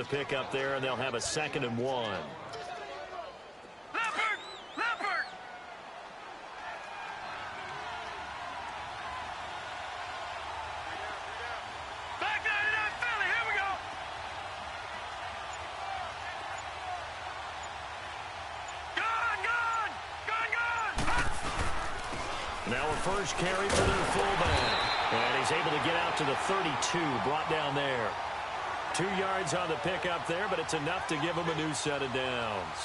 the pickup there, and they'll have a 2nd and 1. Now a first carry for their fullback. And he's able to get out to the 32, brought down there. 2 yards on the pickup there, but it's enough to give him a new set of downs.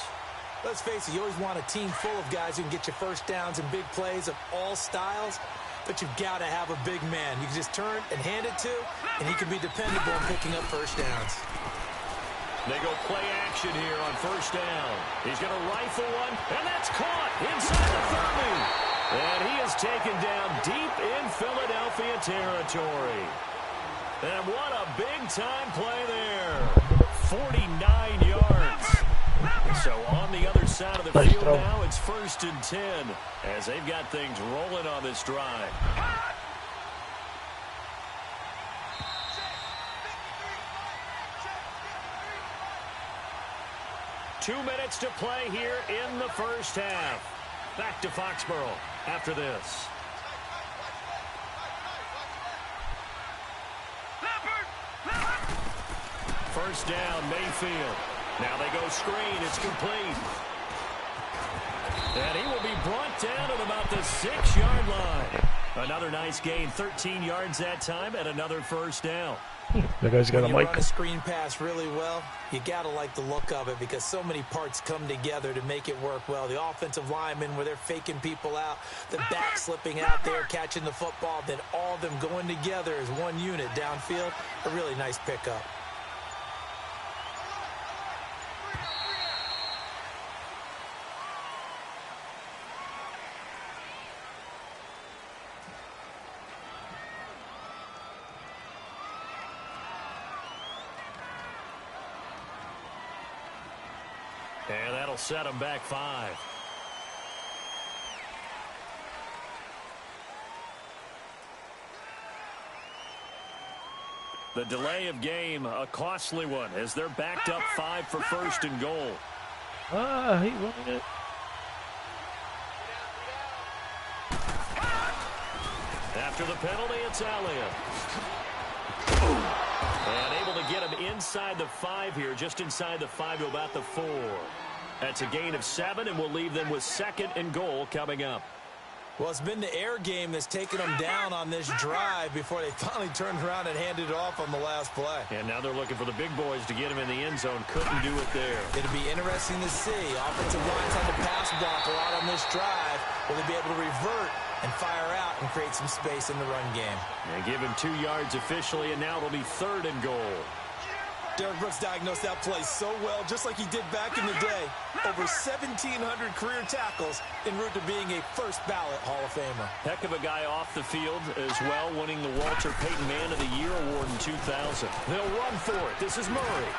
Let's face it, you always want a team full of guys who can get you first downs and big plays of all styles, but you've got to have a big man. You can just turn and hand it to, and he can be dependable in picking up first downs. They go play action here on first down. He's going to rifle one, and that's caught inside the 30. And he is taken down deep in Philadelphia territory. And what a big-time play there. 49 yards. So on the other side of the field now, it's 1st and 10 as they've got things rolling on this drive. Two minutes to play here in the first half. Back to Foxborough after this. First down, Mayfield. Now they go screen. It's complete. And he will be brought down at about the 6-yard line. Another nice gain, 13 yards that time, and another first down. That guy's got a mic. When you run a screen pass really well, you got to like the look of it because so many parts come together to make it work well. The offensive linemen where they're faking people out, the back slipping out there, catching the football, then all of them going together as one unit downfield. A really nice pickup. And that'll set him back 5. The delay of game, a costly one, as they're backed up 5 for 1st and goal. He running it. After the penalty, it's Elliott. And able to get him inside the 5 here, just inside the 5 to about the 4. That's a gain of 7, and we'll leave them with 2nd and goal coming up. Well, it's been the air game that's taken them down on this drive before they finally turned around and handed it off on the last play. And now they're looking for the big boys to get him in the end zone. Couldn't do it there. It'll be interesting to see. Offensive lines had to pass block a lot on this drive. Will they be able to revert and fire out and create some space in the run game? And give him 2 yards officially, and now it'll be 3rd and goal. Derek Brooks diagnosed that play so well, just like he did back in the day. Over 1,700 career tackles en route to being a first-ballot Hall of Famer. Heck of a guy off the field as well, winning the Walter Payton Man of the Year award in 2000. They'll run for it. This is Murray.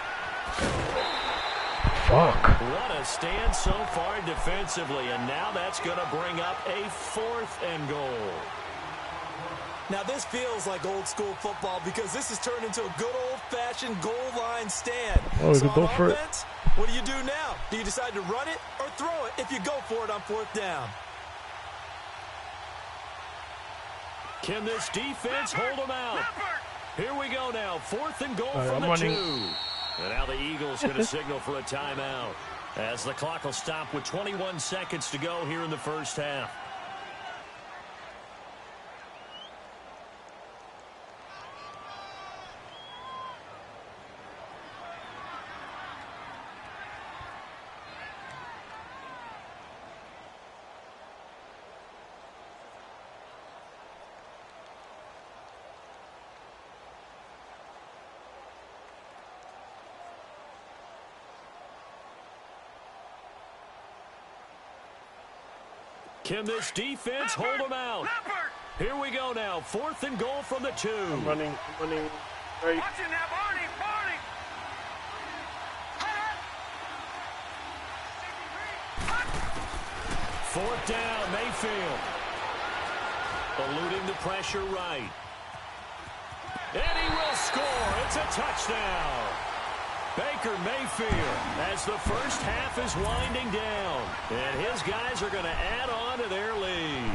Fuck. What a stand so far defensively, and now that's going to bring up a 4th and goal. Now, this feels like old-school football because this has turned into a good old-fashioned goal line stand. Oh, so go on for offense, what do you do now? Do you decide to run it or throw it if you go for it on 4th down? Can this defense hold them out? Here we go now. 4th and goal from the 2. And now the Eagles going to signal for a timeout as the clock will stop with 21 seconds to go here in the first half. Can this defense hold them out? Here we go now. 4th and goal from the 2. I'm running. Right. Watching that, Barney. 4th down, Mayfield. Eluding the pressure right. And he will score. It's a touchdown. Baker Mayfield as the first half is winding down. And his guys are going to add on to their lead.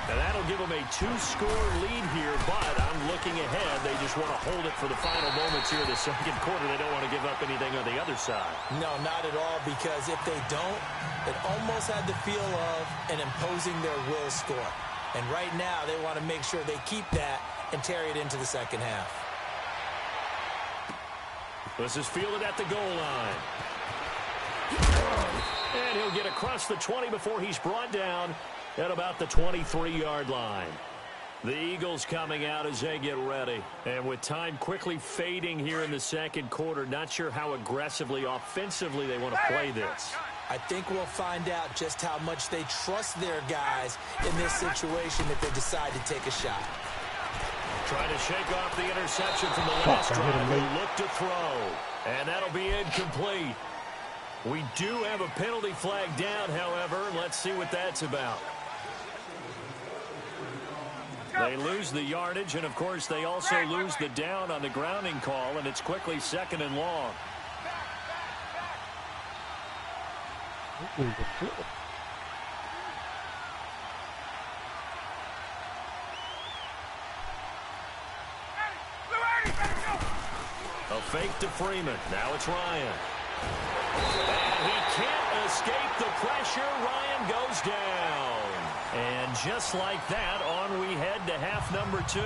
And that'll give them a 2-score lead here, but I'm looking ahead. They just want to hold it for the final moments here of the second quarter. They don't want to give up anything on the other side. No, not at all, because if they don't, it almost had the feel of an imposing their will score. And right now, they want to make sure they keep that and carry it into the second half. This is fielded at the goal line. And he'll get across the 20 before he's brought down at about the 23-yard line. The Eagles coming out as they get ready. And with time quickly fading here in the second quarter, not sure how aggressively, offensively they want to play this. I think we'll find out just how much they trust their guys in this situation if they decide to take a shot. Trying to shake off the interception from the last drive. He'll look to throw. And that'll be incomplete. We do have a penalty flag down, however. Let's see what that's about. They lose the yardage, and, of course, they also lose the down on the grounding call, and it's quickly 2nd and long. A fake to Freeman. Now it's Ryan. And he can't escape the pressure. Ryan goes down. And just like that, on we head to half number 2.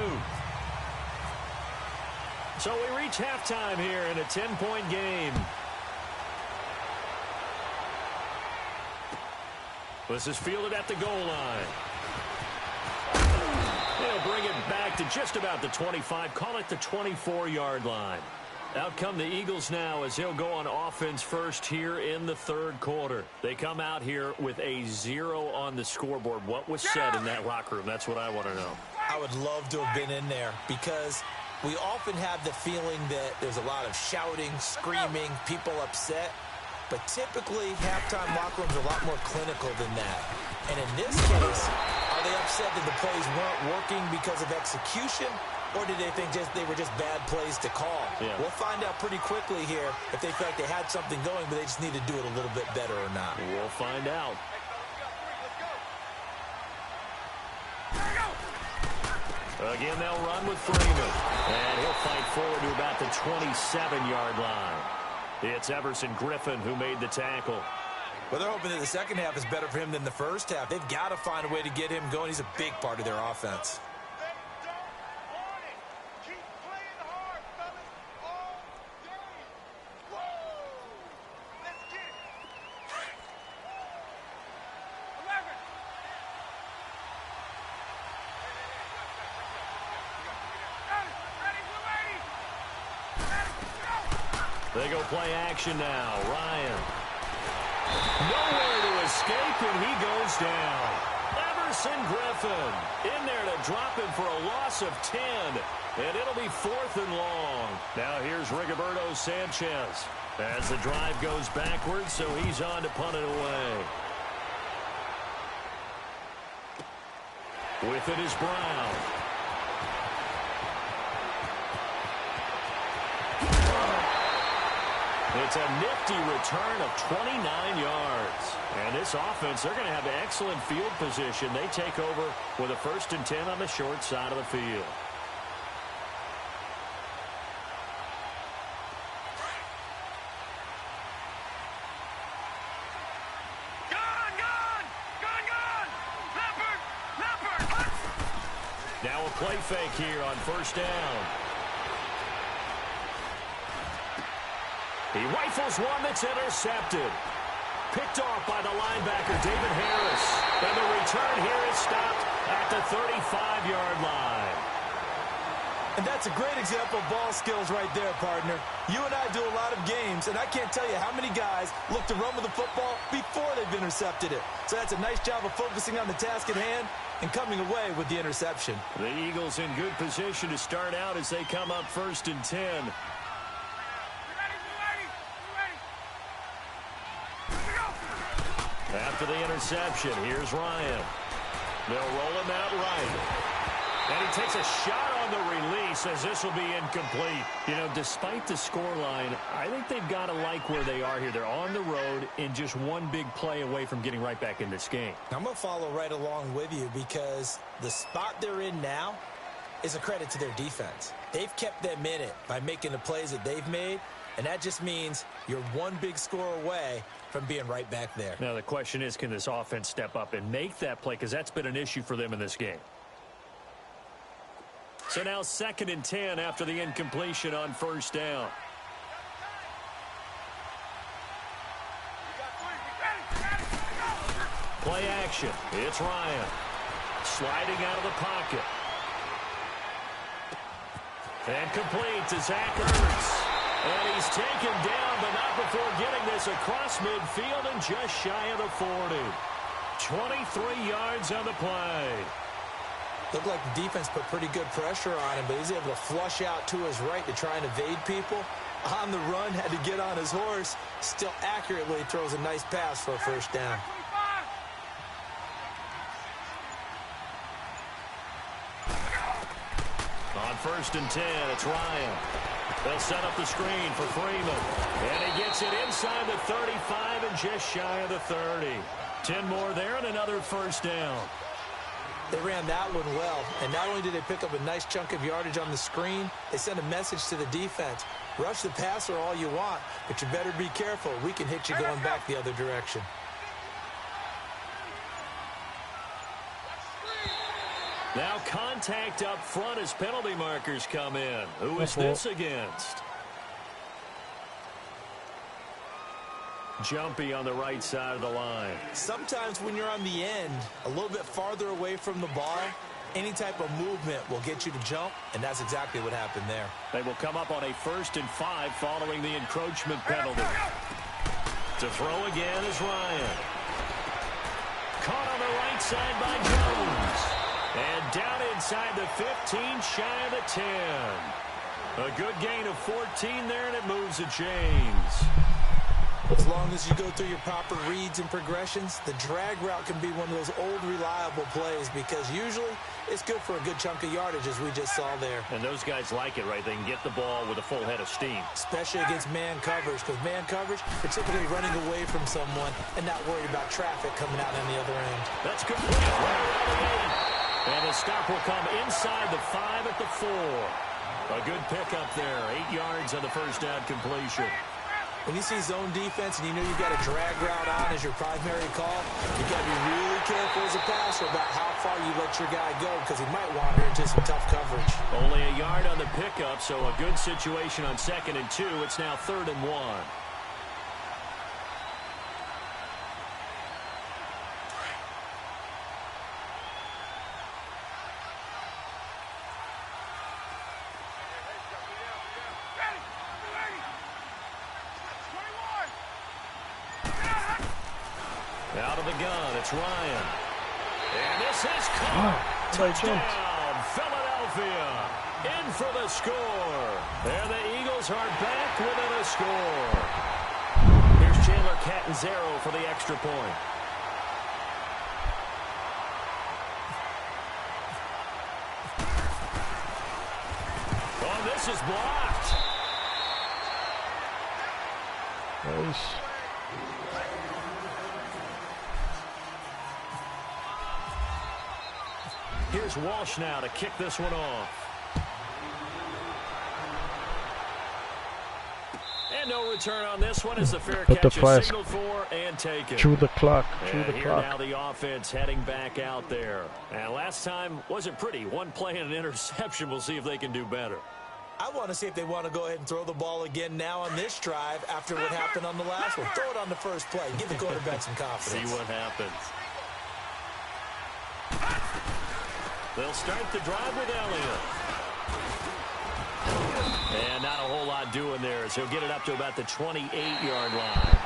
So we reach halftime here in a 10-point game. This is fielded at the goal line. He'll bring it back to just about the 25. Call it the 24-yard line. Out come the Eagles now as they'll go on offense first here in the third quarter. They come out here with a 0 on the scoreboard. What was said in that locker room? That's what I want to know. I would love to have been in there because we often have the feeling that there's a lot of shouting, screaming, people upset. But typically, halftime locker rooms are a lot more clinical than that. And in this case, are they upset that the plays weren't working because of execution? Or did they think they were just bad plays to call? Yeah. We'll find out pretty quickly here if they feel like they had something going, but they just need to do it a little bit better or not. We'll find out. Again, they'll run with Freeman. And he'll fight forward to about the 27-yard line. It's Everson Griffin who made the tackle. Well, they're hoping that the second half is better for him than the first half. They've got to find a way to get him going. He's a big part of their offense. They go play action now. Ryan. Nowhere to escape, and he goes down. Everson Griffin in there to drop him for a loss of 10. And it'll be 4th and long. Now here's Rigoberto Sanchez as the drive goes backwards, so he's on to punt it away. With it is Brown. It's a nifty return of 29 yards. And this offense, they're going to have excellent field position. They take over with a 1st and 10 on the short side of the field. Now a play fake here on 1st down. He rifles one that's intercepted. Picked off by the linebacker, David Harris. And the return here is stopped at the 35-yard line. And that's a great example of ball skills right there, partner. You and I do a lot of games, and I can't tell you how many guys look to run with the football before they've intercepted it. So that's a nice job of focusing on the task at hand and coming away with the interception. The Eagles in good position to start out as they come up 1st and 10. After the interception, here's Ryan. They'll roll him out right. And he takes a shot on the release as this will be incomplete. You know, despite the scoreline, I think they've got to like where they are here. They're on the road and just one big play away from getting right back in this game. I'm going to follow right along with you because the spot they're in now is a credit to their defense. They've kept them in it by making the plays that they've made, and that just means you're one big score away from being right back there. Now, the question is, can this offense step up and make that play? Because that's been an issue for them in this game. So now 2nd and 10 after the incompletion on first down. Play action. It's Ryan. Sliding out of the pocket. And complete to Zach Ertz. And he's taken down, but not before getting this across midfield and just shy of the 40. 23 yards on the play. Looked like the defense put pretty good pressure on him, but he's able to flush out to his right to try and evade people. On the run, had to get on his horse. Still accurately throws a nice pass for a first down. On 1st and 10, it's Ryan. They'll set up the screen for Freeman. And he gets it inside the 35 and just shy of the 30. 10 more there and another first down. They ran that one well, and not only did they pick up a nice chunk of yardage on the screen, they sent a message to the defense. Rush the passer all you want, but you better be careful. We can hit you going back the other direction. Now contact up front as penalty markers come in. Who is this against? Jumpy on the right side of the line. Sometimes when you're on the end, a little bit farther away from the ball, any type of movement will get you to jump, and that's exactly what happened there. They will come up on a 1st and 5 following the encroachment penalty. To throw again is Ryan. Caught on the right side by Jones. And down inside the 15, shy of the 10. A good gain of 14 there, and it moves the chains. As long as you go through your proper reads and progressions, the drag route can be one of those old reliable plays because usually it's good for a good chunk of yardage as we just saw there. And those guys like it, right? They can get the ball with a full head of steam. Especially against man coverage, because man coverage, they're typically running away from someone and not worried about traffic coming out on the other end. That's complete. Right around the 8. And the stop will come inside the 5 at the 4. A good pickup there. 8 yards on the first down completion. When you see zone defense and you know you've got a drag route on as your primary call, you've got to be really careful as a passer about how far you let your guy go because he might wander into some tough coverage. Only a yard on the pickup, so a good situation on 2nd and 2. It's now 3rd and 1. Out of the gun, it's Ryan. And this is caught. Touchdown, Philadelphia. In for the score. And the Eagles are back within a score. Here's Chandler Catanzaro for the extra point. Oh, this is blocked. Nice. Here's Walsh now to kick this one off. And no return on this one as the fair Put the catch is flask. signaled for and taken. Chew the clock. Chew And the here clock. now the offense heading back out there. And last time wasn't pretty. One play and an interception. We'll see if they can do better. I want to see if they want to go ahead and throw the ball again now on this drive after what happened on the last one. Throw it on the first play. Give the quarterback some confidence. See what happens. They'll start the drive with Elliott. And not a whole lot doing there as he'll get it up to about the 28-yard line.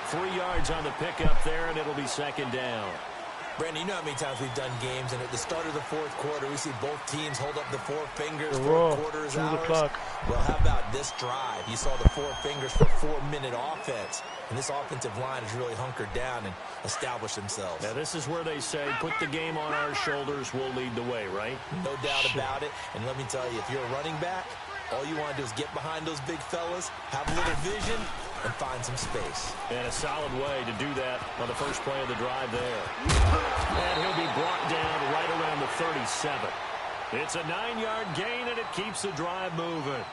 3 yards on the pickup there, and it'll be 2nd down. Brandon, you know how many times we've done games, and at the start of the fourth quarter, we see both teams hold up the four fingers. Fourth quarter is ours. Well, how about this drive? You saw the four fingers for 4-minute offense. And this offensive line has really hunkered down and established themselves. Now, this is where they say, put the game on our shoulders, we'll lead the way, right? No doubt about it. And let me tell you, if you're a running back, all you want to do is get behind those big fellas, have a little vision, and find some space. And a solid way to do that on the first play of the drive there. And he'll be brought down right around the 37. It's a 9-yard gain, and it keeps the drive moving.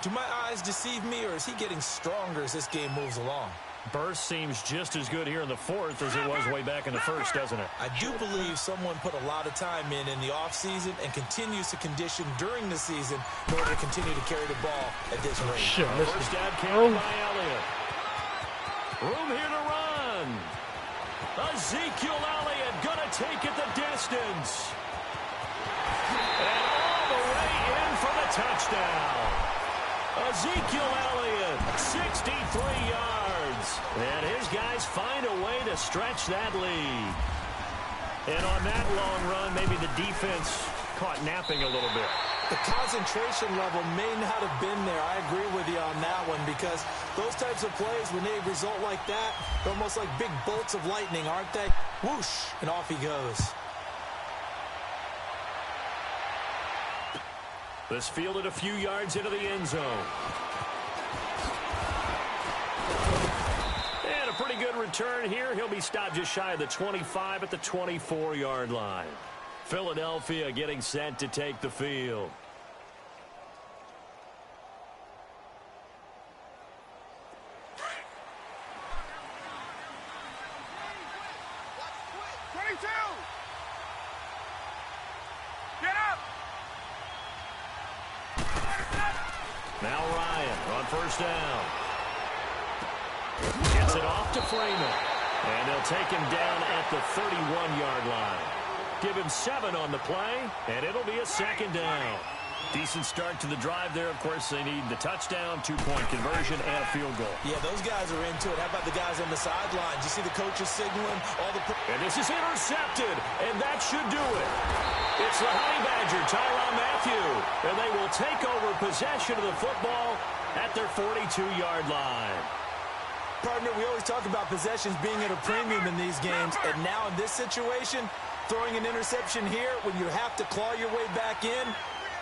Do my eyes deceive me, or is he getting stronger as this game moves along? Burst seems just as good here in the fourth as it was way back in the first, doesn't it? I do believe someone put a lot of time in the offseason and continues to condition during the season in order to continue to carry the ball at this rate. First down carry by Elliott. Room here to run. Ezekiel Elliott going to take it the distance. And all the way in for the touchdown. Ezekiel Elliott, 63 yards. And his guys find a way to stretch that lead. And on that long run, maybe the defense caught napping a little bit. The concentration level may not have been there. I agree with you on that one, because those types of plays, when they result like that, they're almost like big bolts of lightning, aren't they? Whoosh, and off he goes. This fielded a few yards into the end zone. And a pretty good return here. He'll be stopped just shy of the 25 at the 24-yard line. Philadelphia getting set to take the field. Now Ryan on first down. Gets it off to Freeman. And they'll take him down at the 31-yard line. Give him 7 on the play, and it'll be a second down. Decent start to the drive there. Of course, they need the touchdown, 2-point conversion, and a field goal. Yeah, those guys are into it. How about the guys on the sidelines? You see the coaches signaling all the... And this is intercepted, and that should do it. It's the Honey Badger, Tyrann Mathieu, and they will take over possession of the football at their 42-yard line. Partner, we always talk about possessions being at a premium in these games, and now in this situation, throwing an interception here when you have to claw your way back in,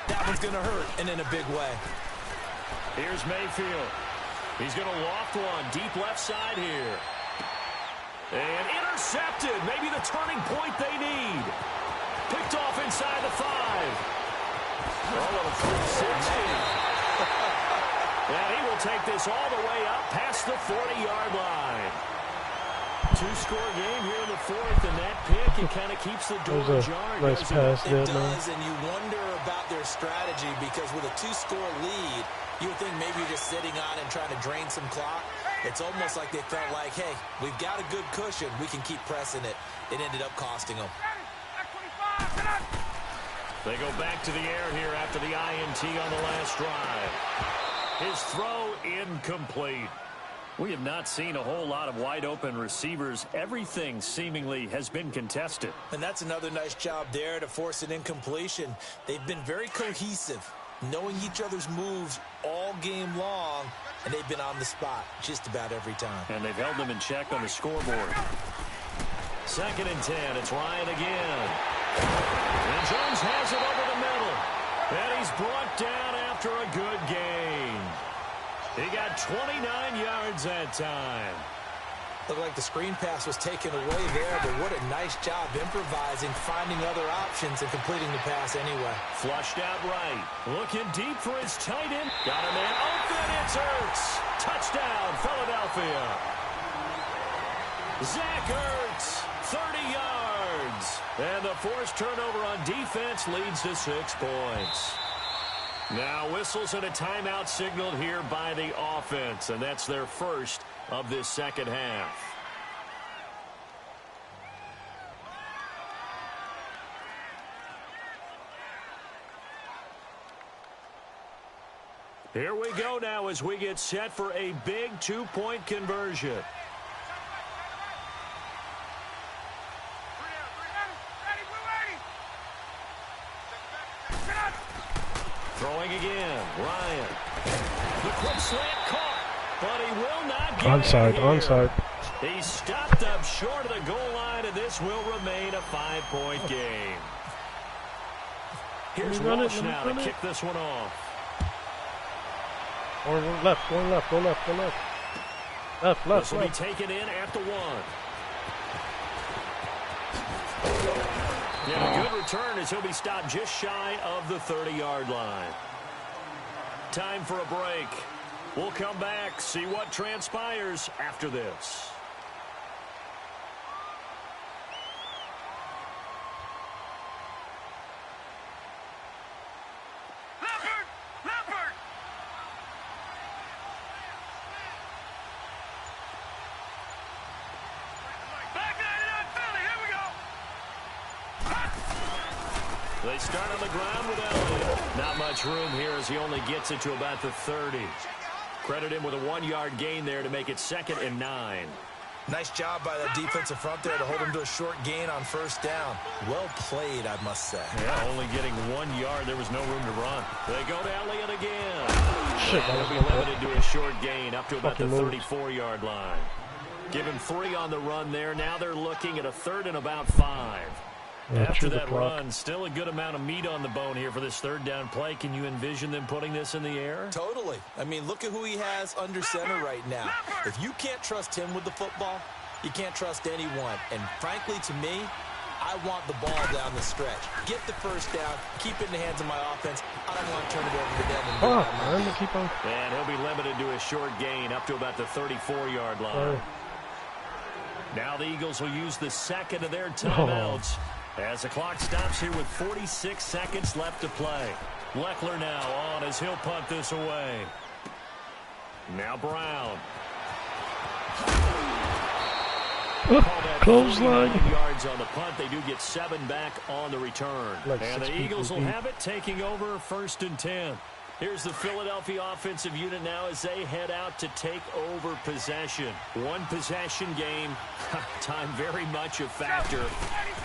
that one's going to hurt, and in a big way. Here's Mayfield. He's going to loft one deep left side here. And intercepted. Maybe the turning point they need. Picked off inside the 5. Oh, a 360. And he will take this all the way up past the 40-yard line. 2-score game here in the fourth, and that pick, it kind of keeps the door ajar. Nice pass there, it does, and you wonder about their strategy, because with a 2-score lead, you would think maybe you're just sitting on and trying to drain some clock. It's almost like they felt like, hey, we've got a good cushion. We can keep pressing it. It ended up costing them. They go back to the air here after the INT on the last drive. His throw incomplete. We have not seen a whole lot of wide-open receivers. Everything seemingly has been contested. And that's another nice job there to force an incompletion. They've been very cohesive, knowing each other's moves all game long, and they've been on the spot just about every time. And they've held them in check on the scoreboard. 2nd and 10. It's Ryan again. And Jones has it over the middle. And he's brought down after a good gain. He got 29 yards that time. Looked like the screen pass was taken away there, but what a nice job improvising, finding other options, and completing the pass anyway. Flushed out right. Looking deep for his tight end. Got a man open. It's Ertz. Touchdown, Philadelphia. Zach Ertz, 30 yards. And the forced turnover on defense leads to 6 points. Now whistles and a timeout signaled here by the offense, and that's their first of this second half. Here we go now as we get set for a big 2-point conversion. again. Ryan. The quick slant caught, but he will not get Onside, it here. onside. He stopped up short of the goal line, and this will remain a 5-point game. Here's Walsh now to kick this one off. Going left, going left, go left, go left. Left, left, This will be left. taken in at the 1. And a good return as he'll be stopped just shy of the 30-yard line. Time for a break. We'll come back, see what transpires after this. They start on the ground with Elliott. Not much room here as he only gets it to about the 30. Credit him with a 1-yard gain there to make it 2nd and 9. Nice job by that defensive front there to hold him to a short gain on first down. Well played, I must say. Yeah, only getting 1 yard. There was no room to run. They go to Elliott again. Shit, that was He'll be no limited to a short gain up to about the Fucking 34-yard line. Give him 3 on the run there. Now they're looking at a 3rd and about 5. Yeah, After chew the that clock. run, still a good amount of meat on the bone here for this 3rd down play. Can you envision them putting this in the air? Totally. I mean, look at who he has under center right now. If you can't trust him with the football, you can't trust anyone. And frankly, to me, I want the ball down the stretch. Get the first down, keep it in the hands of my offense. I don't want to turn it over to them. And Oh, man, keep on. And he'll be limited to a short gain up to about the 34-yard line. Now the Eagles will use the 2nd of their timeouts as the clock stops here with 46 seconds left to play. Leckler now on as he'll punt this away. Now Brown. Clothesline. 49 yards on the punt. They do get 7 back on the return. Like and 6 the Eagles will people have it taking over 1st and 10. Here's the Philadelphia offensive unit now as they head out to take over possession. 1 possession game. Time very much a factor.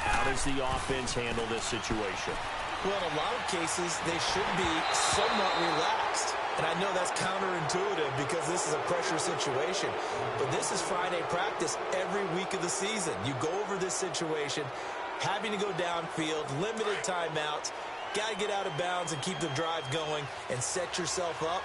How does the offense handle this situation? Well, in a lot of cases, they should be somewhat relaxed. And I know that's counterintuitive because this is a pressure situation. But this is Friday practice every week of the season. You go over this situation, having to go downfield, limited timeouts, got to get out of bounds and keep the drive going and set yourself up.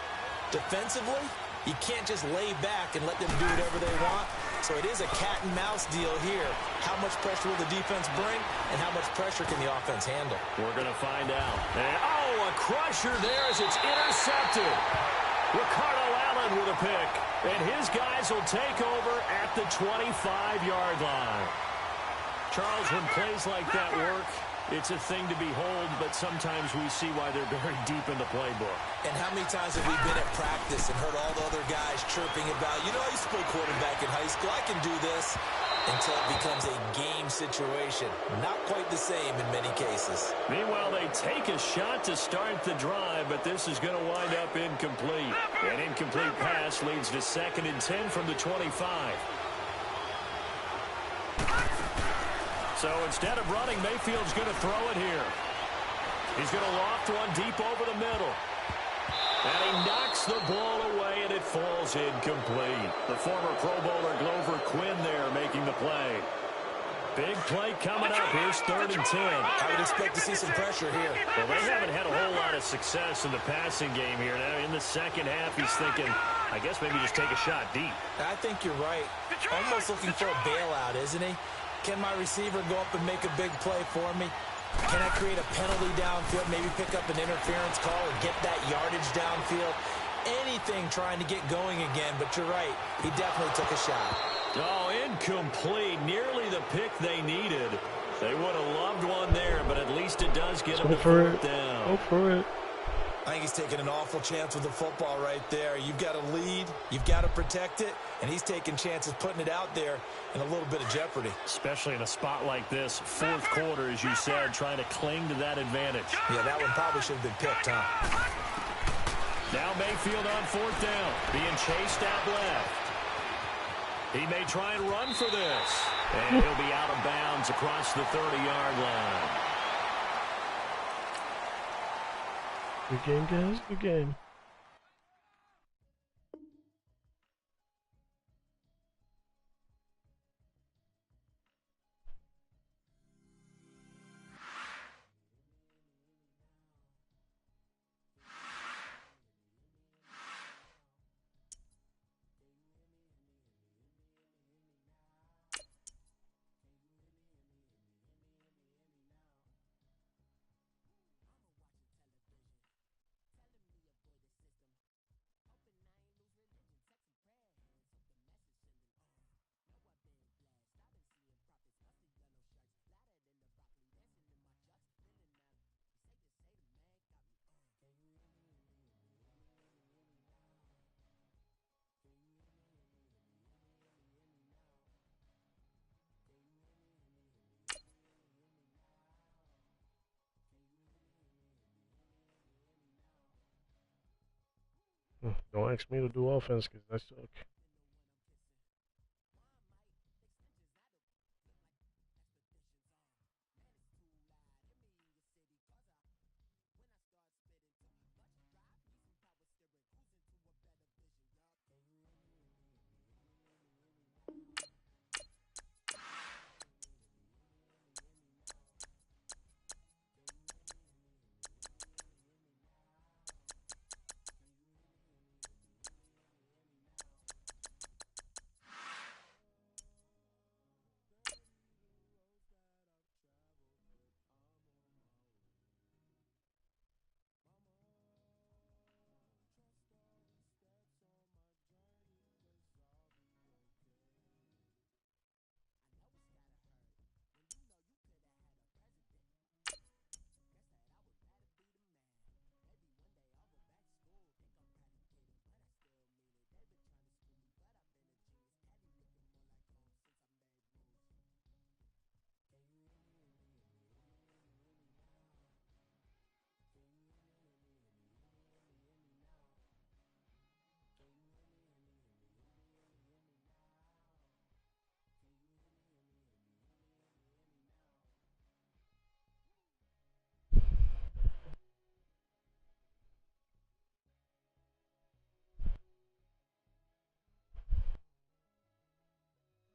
Defensively, you can't just lay back and let them do whatever they want. So it is a cat and mouse deal here. How much pressure will the defense bring and how much pressure can the offense handle? We're going to find out. And, a crusher there as it's intercepted. Ricardo Allen with a pick. And his guys will take over at the 25-yard line. Charles, when plays like that work, it's a thing to behold, but sometimes we see why they're very deep in the playbook. And how many times have we been at practice and heard all the other guys chirping about, you know, I used to play quarterback in high school, I can do this, until it becomes a game situation. Not quite the same in many cases. Meanwhile, they take a shot to start the drive, but this is going to wind up incomplete. An incomplete pass leads to 2nd and 10 from the 25. So instead of running, Mayfield's going to throw it here. He's going to loft one deep over the middle. And he knocks the ball away, and it falls incomplete. The former Pro Bowler Glover Quinn there making the play. Big play coming up. Here's 3rd and 10. I would expect to see some pressure here. Well, they haven't had a whole lot of success in the passing game here. Now, in the second half, he's thinking, I guess maybe just take a shot deep. I think you're right. Almost looking for a bailout, isn't he? Can my receiver go up and make a big play for me? Can I create a penalty downfield, maybe pick up an interference call or get that yardage downfield? Anything trying to get going again, but you're right. He definitely took a shot. Oh, incomplete. Nearly the pick they needed. They would have loved one there, but at least it does get them a 4th down. Go for it. I think he's taking an awful chance with the football right there. You've got to lead, you've got to protect it, and he's taking chances putting it out there in a little bit of jeopardy. Especially in a spot like this, 4th quarter, as you said, trying to cling to that advantage. Yeah, that one probably should have been picked, huh? Now Mayfield on 4th down, being chased out left. He may try and run for this, and he'll be out of bounds across the 30-yard line. Good game, guys. Good game. Don't ask me to do offense because I suck.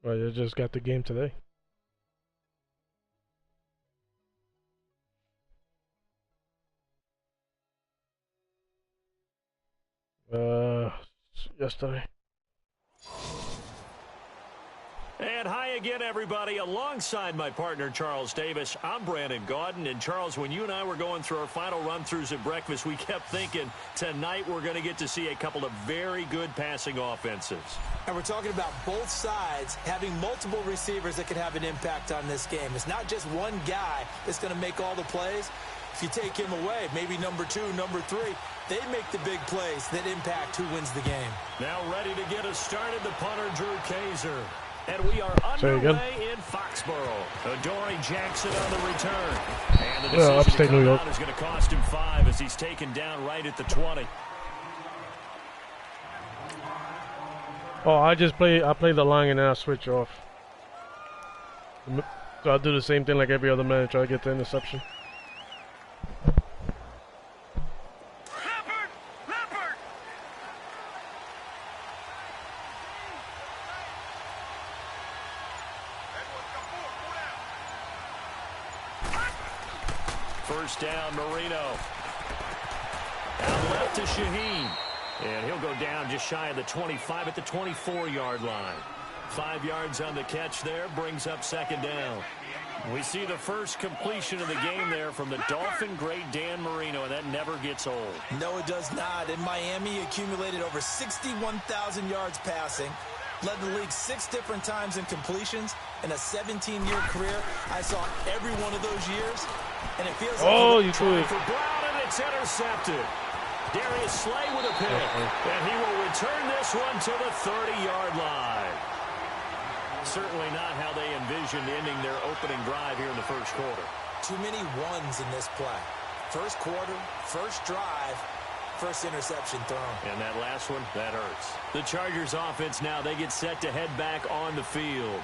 Well, you just got the game today. Yesterday. And hi again, everybody. Alongside my partner, Charles Davis, I'm Brandon Gaudin. And, Charles, when you and I were going through our final run-throughs at breakfast, we kept thinking tonight we're going to get to see a couple of very good passing offenses. And we're talking about both sides having multiple receivers that can have an impact on this game. It's not just one guy that's going to make all the plays. If you take him away, maybe number 2, number 3, they make the big plays that impact who wins the game. Now ready to get us started, the punter, Drew Kaiser. And we are underway in Foxborough. Adoree Jackson on the return. And the decision to come out is going to cost him 5 as he's taken down right at the 20. Oh, I play the line and then I switch off. So I'll do the same thing like every other man, try to get the interception. First down, Marino. Out left to Shaheen. And he'll go down just shy of the 25 at the 24-yard line. 5 yards on the catch there, brings up second down. We see the first completion of the game there from the Dolphin great Dan Marino, and that never gets old. No, it does not. In Miami, he accumulated over 61,000 yards passing. Led the league 6 different times in completions. In a 17-year career, I saw every one of those years, and it feels like you threw it for Brown, and it's intercepted. Darius Slay with a pick, and he will return this one to the 30-yard line. Certainly not how they envisioned ending their opening drive here in the first quarter. Too many ones in this play. First quarter, first drive, first interception thrown. And that last one, that hurts. The Chargers offense now, they get set to head back on the field.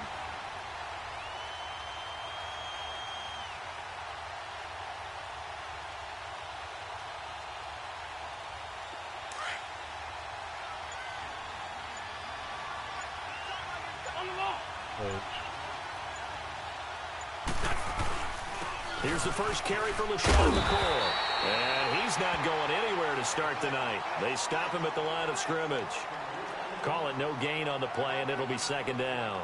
Here's the first carry for LaShawn McCoy. And he's not going anywhere to start the night. They stop him at the line of scrimmage. Call it no gain on the play, and it'll be second down.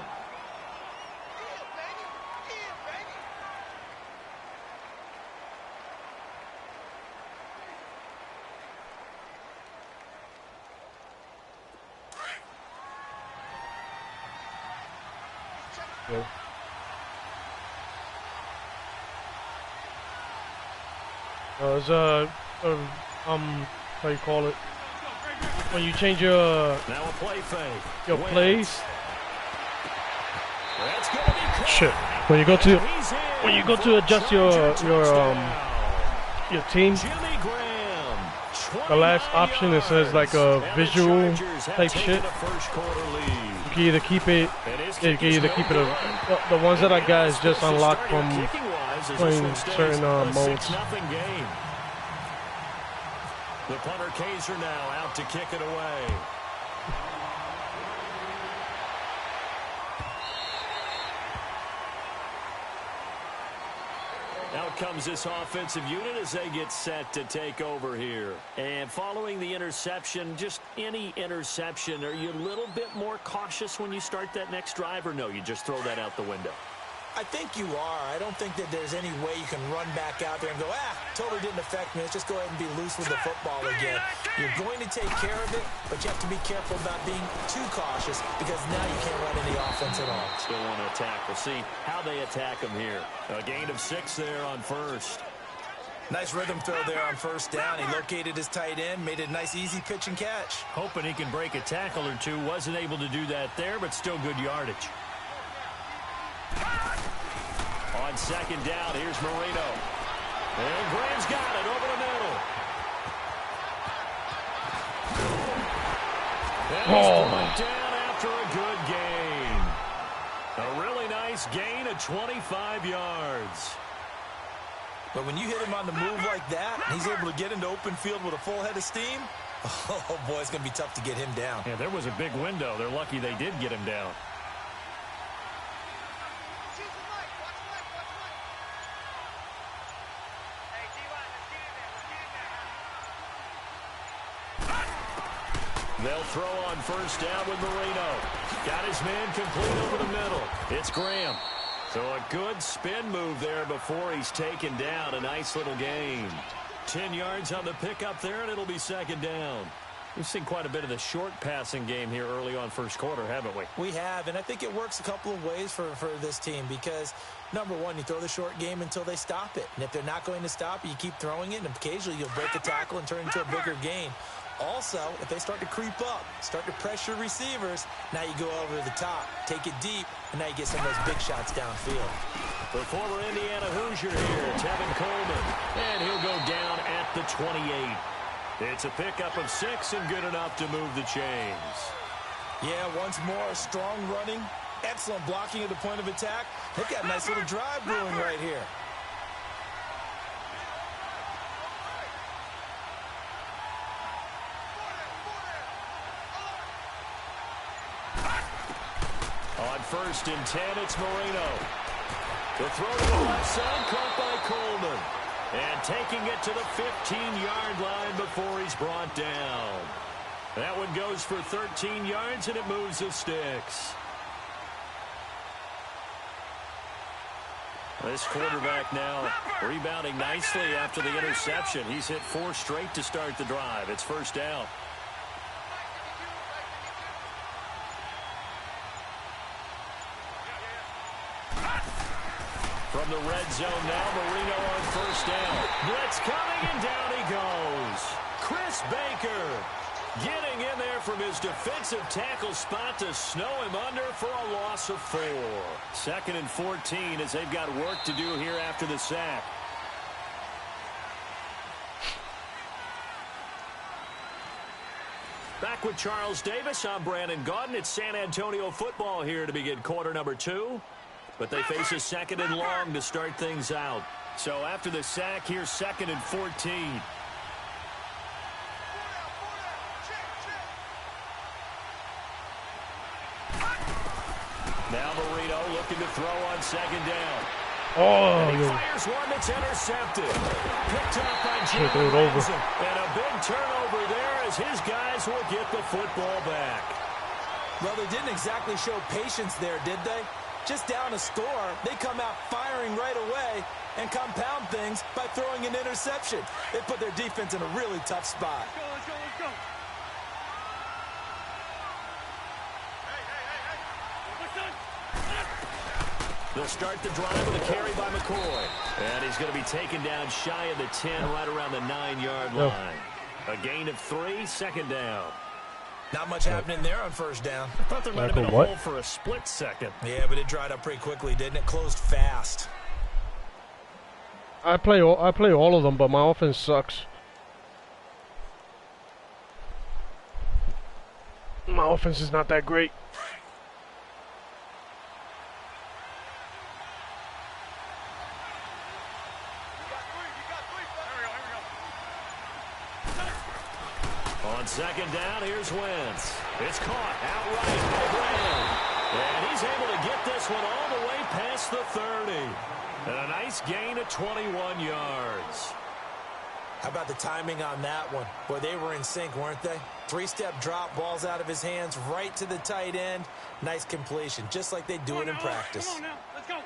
Yeah. It's how you call it? When you change your Now a play fake. your Wentz. plays. That's gonna be caught. Shit. When you go to He's adjust your team, Jimmy Graham, the last option it says like a visual type shit. You can either keep it. You can either keep it. The ones that I got is just unlocked from playing certain modes. Game. The punter Kaiser now out to kick it away. Out comes this offensive unit as they get set to take over here. And following the interception, just any interception, are you a little bit more cautious when you start that next drive, or no, you just throw that out the window? I think you are. I don't think that there's any way you can run back out there and go, totally didn't affect me. Let's just go ahead and be loose with the football again. You're going to take care of it, but you have to be careful about being too cautious because now you can't run any offense at all. Still want to attack. We'll see how they attack him here. A gain of 6 there on first. Nice rhythm throw there on first down. He located his tight end, made it a nice easy pitch and catch. Hoping he can break a tackle or two. Wasn't able to do that there, but still good yardage. On second down, here's Marino. And Graham's got it over the middle. And he's brought down after a good gain. A really nice gain of 25 yards. But when you hit him on the move like that, and he's able to get into open field with a full head of steam, oh boy, it's going to be tough to get him down. Yeah, there was a big window. They're lucky they did get him down. They'll throw on first down with Marino. Got his man complete over the middle. It's Graham. So a good spin move there before he's taken down. A nice little gain. 10 yards on the pickup there, and it'll be second down. We've seen quite a bit of the short passing game here early on first quarter, haven't we? We have, and I think it works a couple of ways for this team because, number one, you throw the short game until they stop it. And if they're not going to stop it, you keep throwing it, and occasionally you'll break a tackle and turn it into a bigger gain. Also, if they start to creep up, start to pressure receivers, now you go over the top, take it deep, and now you get some of those big shots downfield. The former Indiana Hoosier here, Tevin Coleman, and he'll go down at the 28. It's a pickup of 6 and good enough to move the chains. Yeah, once more, strong running, excellent blocking at the point of attack. They've got a nice little drive brewing right here. On first and 10, it's Marino. The throw to the left side, caught by Coleman. And taking it to the 15-yard line before he's brought down. That one goes for 13 yards, and it moves the sticks. This quarterback now rebounding nicely after the interception. He's hit 4 straight to start the drive. It's first down. From the red zone now, Marino on first down. Blitz coming, and down he goes. Chris Baker getting in there from his defensive tackle spot to snow him under for a loss of 4. Second and 14 as they've got work to do here after the sack. Back with Charles Davis, I'm Brandon Gaudin. It's San Antonio football here to begin quarter number 2. But they face a second and long to start things out. So after the sack, here's second and 14. Now Marino looking to throw on second down. Oh, and he fires one that's intercepted. Picked up by Jalen Ramsey. And a big turnover there as his guys will get the football back. Well, they didn't exactly show patience there, did they? Just down a score, they come out firing right away and compound things by throwing an interception. They put their defense in a really tough spot. Let's go. They'll start the drive with a carry by McCoy. And he's going to be taken down shy of the 10, right around the 9-yard line. A gain of 3, second down. Not much happening there on first down. I thought there might have been a hole for a split second. Yeah, but it dried up pretty quickly, didn't it? Closed fast. I play all of them, but my offense sucks. My offense is not that great. On second down, here's Wentz. It's caught outright by Brown. And he's able to get this one all the way past the 30. And a nice gain of 21 yards. How about the timing on that one? Boy, they were in sync, weren't they? 3-step drop, balls out of his hands, right to the tight end. Nice completion, just like they do it in practice. Come on now, let's go.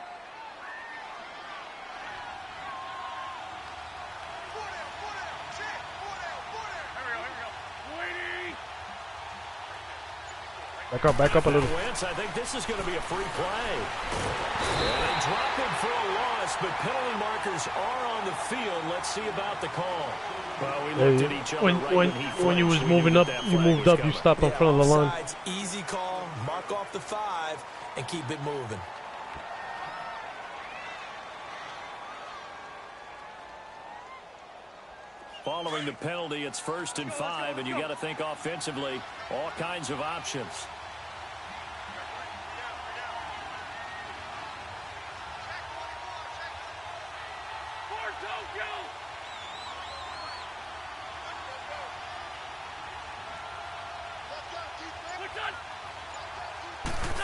Back up a little. Wentz, I think this is going to be a free play. And they drop him for a loss, but penalty markers are on the field. Let's see about the call. Well, we looked at each other when you was moving up, you moved up, you stopped in front of the line. Easy call, mark off the 5, and keep it moving. Following the penalty, it's 1st and 5, and you got to think offensively, all kinds of options.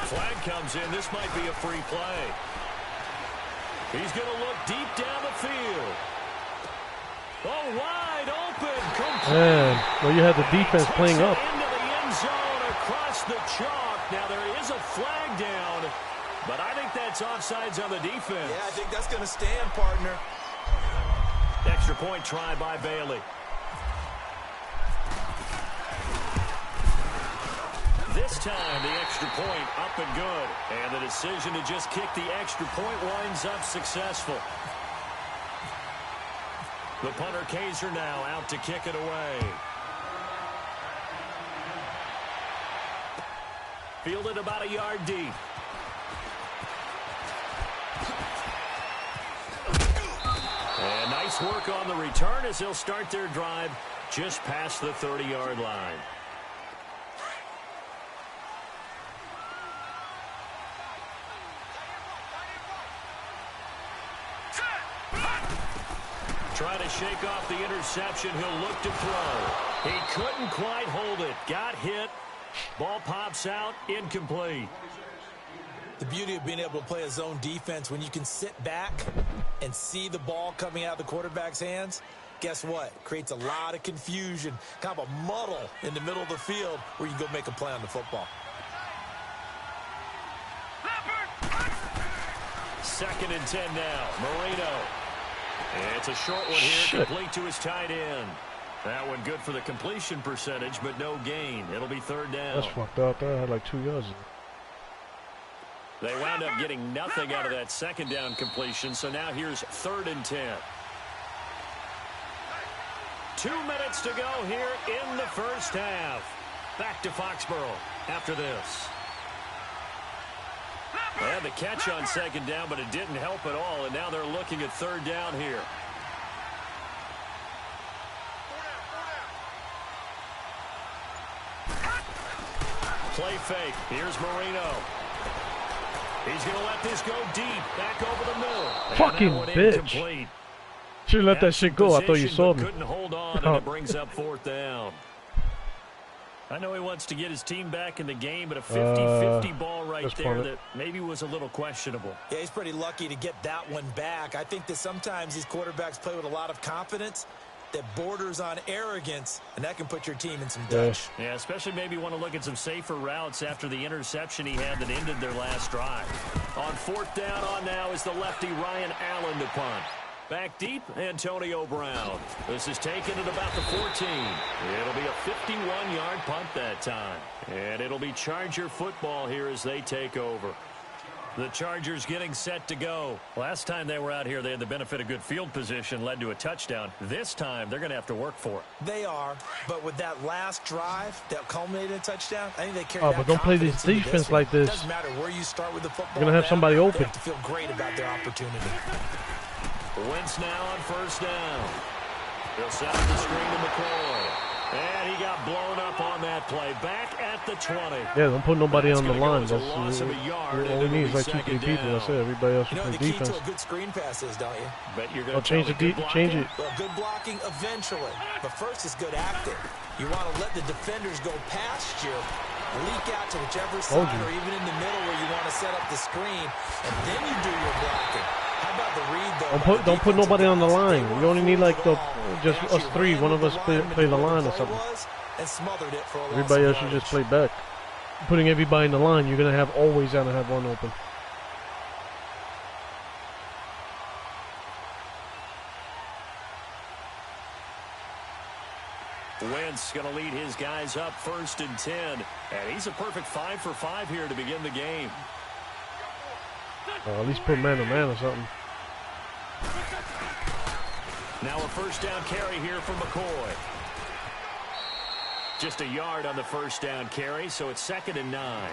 Flag comes in. This might be a free play. He's going to look deep down the field. Oh, wide open. Man, well, you had the defense playing up. Into the end zone across the chalk. Now, there is a flag down, but I think that's offsides on the defense. Yeah, I think that's going to stand, partner. Extra point try by Bailey. This time, the extra point up and good. And the decision to just kick the extra point winds up successful. The punter Kaiser now out to kick it away. Fielded about a yard deep. And nice work on the return as they'll start their drive just past the 30-yard line. Trying to shake off the interception. He'll look to throw. He couldn't quite hold it. Got hit. Ball pops out. Incomplete. The beauty of being able to play a zone defense when you can sit back and see the ball coming out of the quarterback's hands, guess what? Creates a lot of confusion, kind of a muddle in the middle of the field where you can go make a play on the football. 2nd and 10 now. Marino. It's a short one here, complete to his tight end. That one good for the completion percentage, but no gain. It'll be 3rd down. That's fucked up. That had like 2 yards. They wound up getting nothing out of that 2nd down completion, so now here's 3rd and 10. 2 minutes to go here in the first half. Back to Foxborough after this. They had the catch on 2nd down, but it didn't help at all, and now they're looking at 3rd down here. Play fake. Here's Marino. He's going to let this go deep. Back over the middle. Fucking bitch. Should have let that shit go. I thought you saw me. Couldn't hold on, and it brings up 4th down. I know he wants to get his team back in the game, but a 50-50 ball right there that maybe was a little questionable. Yeah, he's pretty lucky to get that one back. I think that sometimes these quarterbacks play with a lot of confidence that borders on arrogance, and that can put your team in some dutch. Yeah, especially maybe want to look at some safer routes after the interception he had that ended their last drive. On fourth down on now is the lefty Ryan Allen to punt. Back deep, Antonio Brown. This is taken at about the 14. It'll be a 51-yard punt that time. And it'll be Charger football here as they take over. The Chargers getting set to go. Last time they were out here, they had the benefit of good field position, led to a touchdown. This time, they're going to have to work for it. They are, but with that last drive that culminated in a touchdown, I think they carry but don't play this defense like this. It doesn't matter where you start with the football. You're going to have somebody open. They have to feel great about their opportunity. Wentz now on first down. They'll set up the screen to McCoy. And he got blown up on that play. Back at the 20. Yeah, don't put nobody on the line. That's all we need is like 2-3 people. That's it. Everybody else will play defense. You know the key to a good screen pass is, don't you? Bet you're going to change it. Well, good blocking eventually. But first is good acting. You want to let the defenders go past you, leak out to whichever side or even in the middle where you want to set up the screen, and then you do your blocking. How about the read, though? Don't put nobody on the line. You only need like just us three. One of us play the line or something. Everybody else should just play back. Putting everybody in the line, you're gonna always gonna have one open. Wentz going to lead his guys up 1st and 10. And he's a perfect 5 for 5 here to begin the game. At least put man-to-man or something. Now a first down carry here for McCoy. Just a yard on the first down carry, so it's 2nd and 9.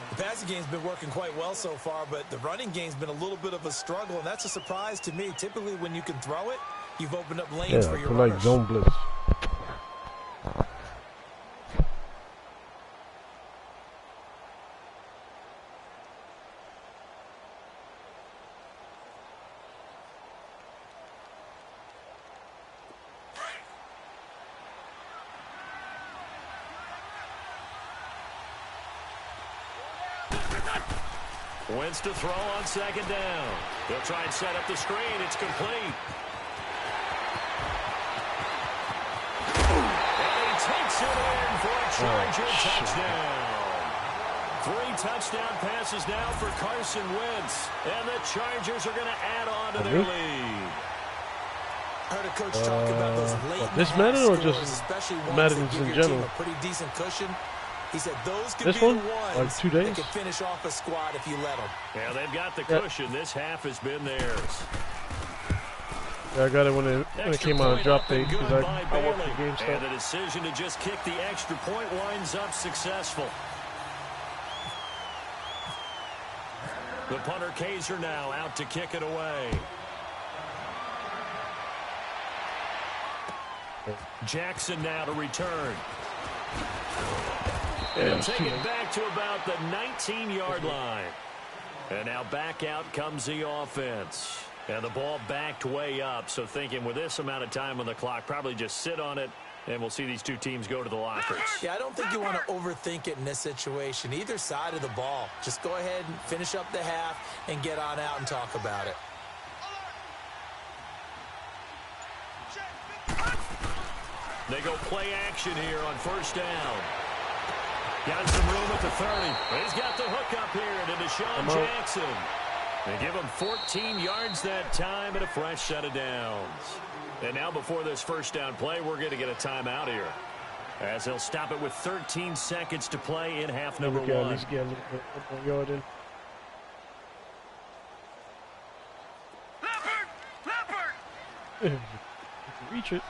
The passing game's been working quite well so far, but the running game's been a little bit of a struggle, and that's a surprise to me. Typically, when you can throw it, you've opened up lanes for your runners. Like zone blitz. Wentz to throw on 2nd down. They'll try and set up the screen. It's complete. And he takes it in for a Charger touchdown. 3 touchdown passes now for Carson Wentz. And the Chargers are going to add on to their lead. I heard a coach talk about those late this Madden or just Madden in general? A pretty decent cushion. He said those could this be one? the ones like 2 days? that can finish off a squad if you let them. Yeah, they've got the cushion. This half has been theirs. Yeah, I got it when it came out of drop date because I worked the game stuff. And the decision to just kick the extra point winds up successful. The punter Kaiser now out to kick it away. Jackson now to return. And take it back to about the 19-yard line. And now back out comes the offense. And the ball backed way up. So thinking with this amount of time on the clock, probably just sit on it, and we'll see these two teams go to the lockers. Yeah, I don't think you want to overthink it in this situation. Either side of the ball. Just go ahead and finish up the half and get on out and talk about it. They go play action here on first down. Got some room at the 30. He's got the hook up here to Deshaun Jackson. They give him 14 yards that time and a fresh set of downs. And now before this first down play, we're going to get a timeout here, as they'll stop it with 13 seconds to play in half number 1. At least get a little bit more yard in. Leopard! Reach it.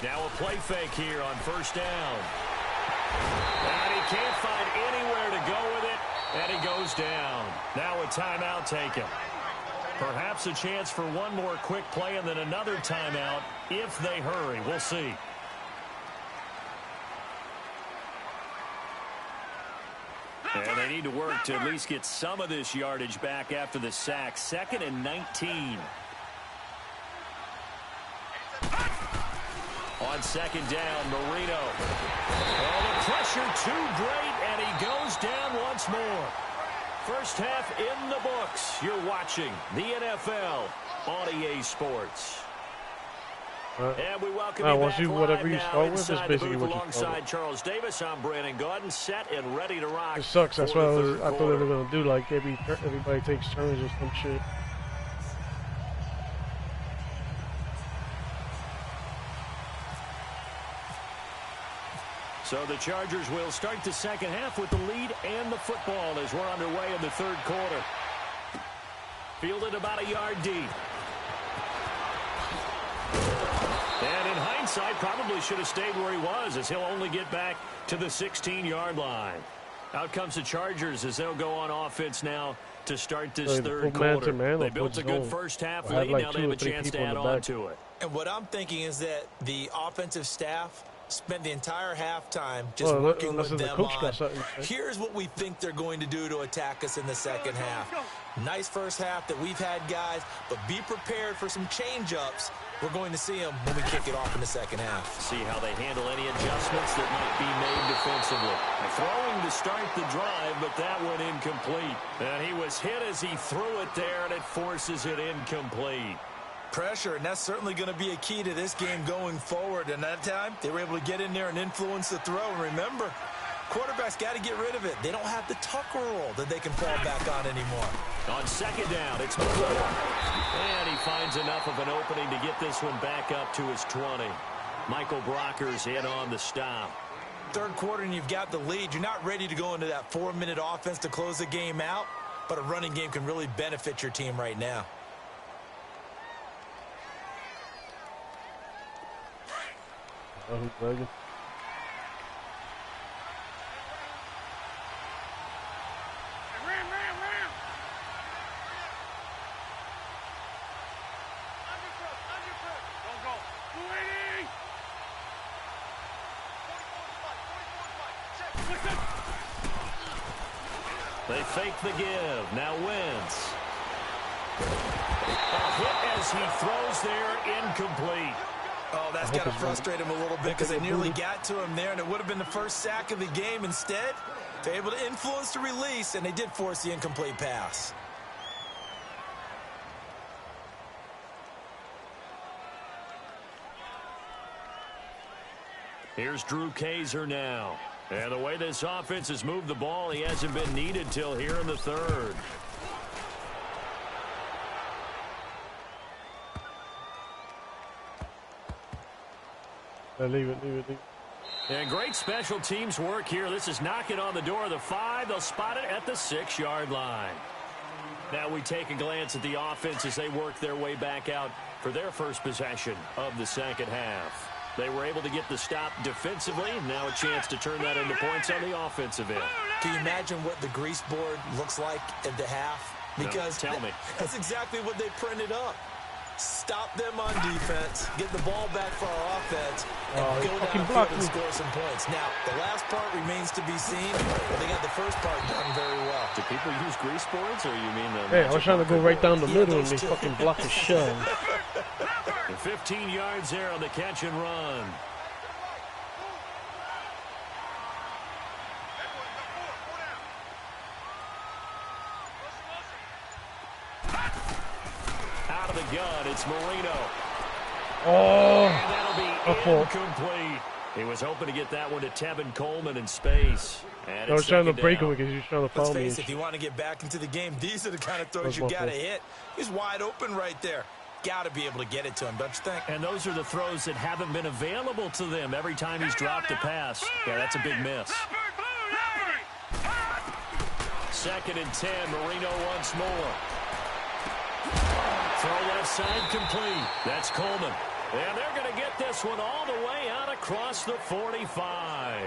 Now a play fake here on first down. And he can't find anywhere to go with it, and he goes down. Now a timeout taken. Perhaps a chance for one more quick play and then another timeout if they hurry. We'll see. And they need to work to at least get some of this yardage back after the sack. 2nd and 19. On 2nd down, Marino. Oh, the pressure too great, and he goes down once more. First half in the books. You're watching the NFL on EA Sports. And we welcome you back whatever you now start with is inside basically the booth what you start alongside with. Charles Davis. I'm Brandon Gaudin, set and ready to rock. It sucks. That's what I thought they were quarter. gonna do. Like everybody takes turns or some shit. So the Chargers will start the second half with the lead and the football as we're underway in the 3rd quarter. Fielded about a yard deep. And in hindsight, probably should have stayed where he was, as he'll only get back to the 16-yard line. Out comes the Chargers as they'll go on offense now to start this 3rd quarter. They built a good first half lead. Now they have a chance to add on to it. And what I'm thinking is that the offensive staff spent the entire halftime just working with them on, here's what we think they're going to do to attack us in the second half. Nice first half that we've had, guys, but be prepared for some change-ups. We're going to see them when we kick it off in the second half. See how they handle any adjustments that might be made defensively. Throwing to start the drive, but that went incomplete. And he was hit as he threw it there, and it forces it incomplete. Pressure, and that's certainly going to be a key to this game going forward. And that time, they were able to get in there and influence the throw. And remember, quarterbacks got to get rid of it. They don't have the Tucker roll that they can fall back on anymore. On 2nd down, it's McCoy. And he finds enough of an opening to get this one back up to his 20. Michael Brockers in on the stop. 3rd quarter, and you've got the lead. You're not ready to go into that 4-minute offense to close the game out, but a running game can really benefit your team right now. Ram. Don't go. 280. They fake the give. Now Wentz. A hit as he throws there, incomplete. Oh, that's got to frustrate him a little bit because they nearly got to him there, and it would have been the first sack of the game. Instead, they're able to influence the release, and they did force the incomplete pass. Here's Drew Kaiser now. And the way this offense has moved the ball, he hasn't been needed till here in the 3rd. Leave it. And great special teams work here. This is knocking on the door of the 5. They'll spot it at the 6-yard line. Now we take a glance at the offense as they work their way back out for their first possession of the second half. They were able to get the stop defensively. Now a chance to turn that into points on the offensive end. Can you imagine what the grease board looks like at the half? Because no, tell me. That's exactly what they printed up. Stop them on defense, get the ball back for our offense, and go downfield and score some points. Now, the last part remains to be seen, but they got the first part done very well. Do people use grease boards, or you mean the... Hey, I was trying to go right down the middle, and they fucking blocked the shell. 15 yards there on the catch and run. Out of the gun, it's Marino. Oh, and that'll be incomplete. He was hoping to get that one to Tevin Coleman in space. And I was trying to break him because he was trying to follow me. Let's face it, if you want to get back into the game, these are the kind of throws you got to hit. He's wide open right there. Got to be able to get it to him, don't you think? And those are the throws that haven't been available to them every time he's dropped a pass. Yeah, that's a big miss. 2nd and 10, Marino once more. Throw left side complete. That's Coleman. And they're going to get this one all the way out across the 45.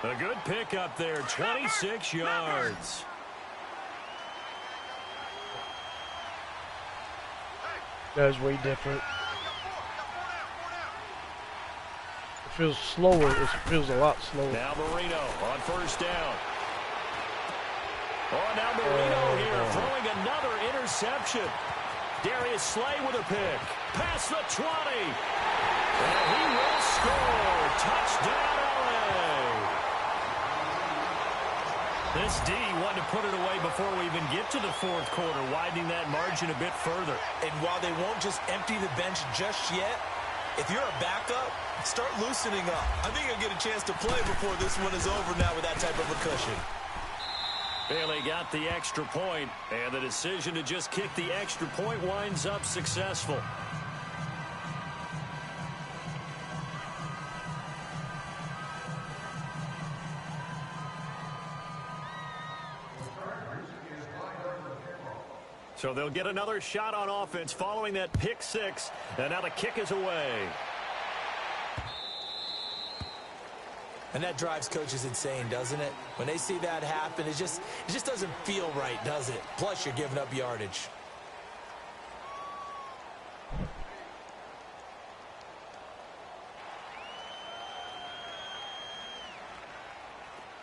A good pickup there, 26 yards. That's way different. It feels slower. It feels a lot slower. Now Marino on first down. Oh, now Marino here throwing another interception. Darius Slay with a pick. Past the 20. And he will score. Touchdown, LA. This D wanted to put it away before we even get to the fourth quarter, widening that margin a bit further. And while they won't just empty the bench just yet, if you're a backup, start loosening up. I think you'll get a chance to play before this one is over now with that type of a cushion. Bailey got the extra point, and the decision to just kick the extra point winds up successful. So they'll get another shot on offense following that pick six, and now the kick is away. And that drives coaches insane, doesn't it? When they see that happen, it just doesn't feel right, does it? Plus, you're giving up yardage.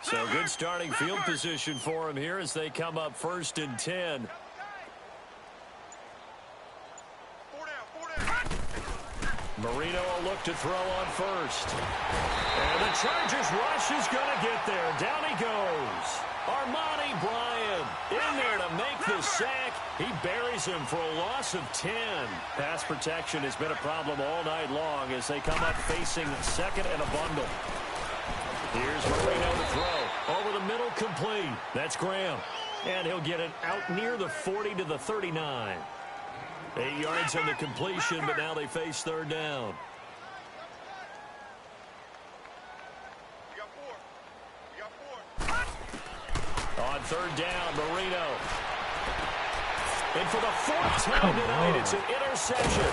So good starting field position for him here as they come up 1st and 10. Marino will look to throw on first. And the Chargers rush is going to get there. Down he goes. Armani Bryant in there to make the sack. He buries him for a loss of 10. Pass protection has been a problem all night long as they come up facing second and a bundle. Here's Marino to throw. Over the middle, complete. That's Graham. And he'll get it out near the 40 to the 39. 8 yards on the completion, but now they face third down. On third down, Marino. And for the fourth time tonight, it's an interception.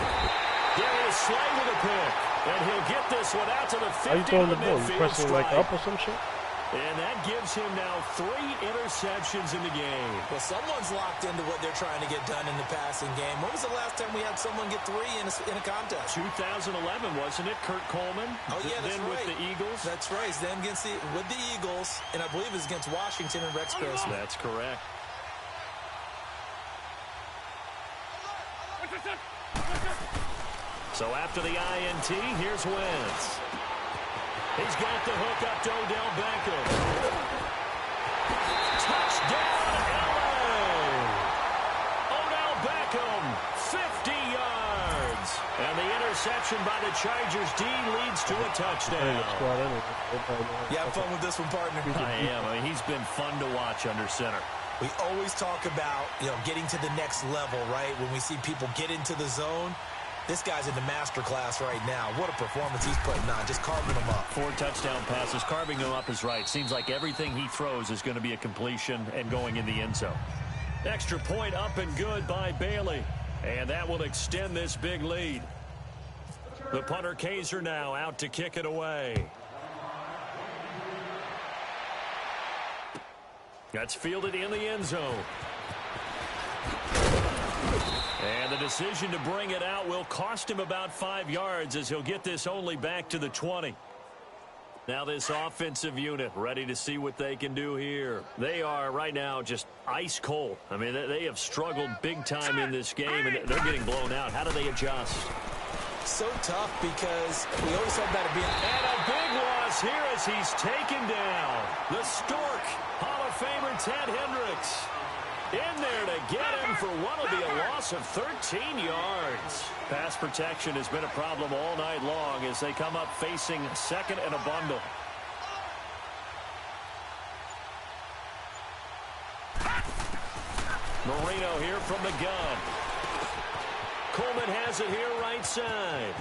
Darius Slay with a pick. And he'll get this one out to the 50. How you throwing the ball? You pressing like up or some shit? And that gives him now 3 interceptions in the game. Well, someone's locked into what they're trying to get done in the passing game. When was the last time we had someone get 3 in a contest? 2011, wasn't it? Kurt Coleman. Oh, yeah, that's then right. with the Eagles. That's right. Then with the Eagles, and I believe it was against Washington and Rex Grossman. That's correct. So after the INT, here's Wentz. He's got the hook up to Odell Beckham. Touchdown, LA! Odell Beckham, 50 yards. And the interception by the Chargers D leads to a touchdown. You have fun with this one, partner? I am. I mean, he's been fun to watch under center. We always talk about, getting to the next level, right? When we see people get into the zone. This guy's in the master class right now. What a performance he's putting on, just carving them up. 4 touchdown passes. Carving them up is right. Seems like everything he throws is going to be a completion and going in the end zone. Extra point up and good by Bailey. And that will extend this big lead. The punter Kaiser now out to kick it away. That's fielded in the end zone. And the decision to bring it out will cost him about 5 yards as he'll get this only back to the 20. Now this offensive unit ready to see what they can do here. They are right now just ice cold. I mean, they have struggled big time in this game, and they're getting blown out. How do they adjust? So tough because we always talk about it being... And a big loss here as he's taken down. The Stork, Hall of Famer Ted Hendricks. In there to get him for what will be a loss of 13 yards. Pass protection has been a problem all night long as they come up facing second and a bundle. Marino here from the gun. Coleman has it here right side.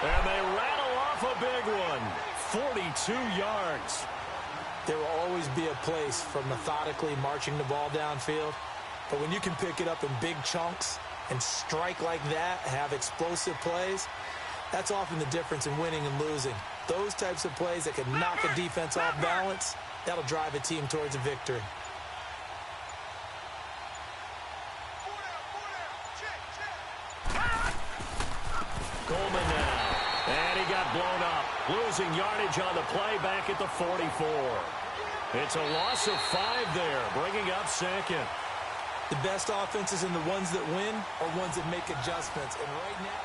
And they rattle off a big one. 42 yards. There will always be a place for methodically marching the ball downfield. But when you can pick it up in big chunks and strike like that, have explosive plays, that's often the difference in winning and losing. Those types of plays that can knock a defense off balance, that'll drive a team towards a victory. Coleman now. And he got blown up. Losing yardage on the play back at the 44. It's a loss of 5 there, bringing up second. The best offenses and the ones that win are ones that make adjustments. And right now...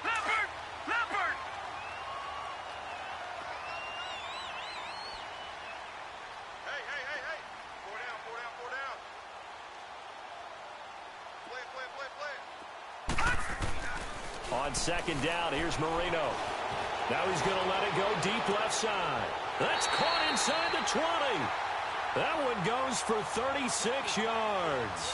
Leopard! Hey. Four down. Play. On second down, here's Marino. Now he's going to let it go deep left side. That's caught inside the 20. That one goes for 36 yards.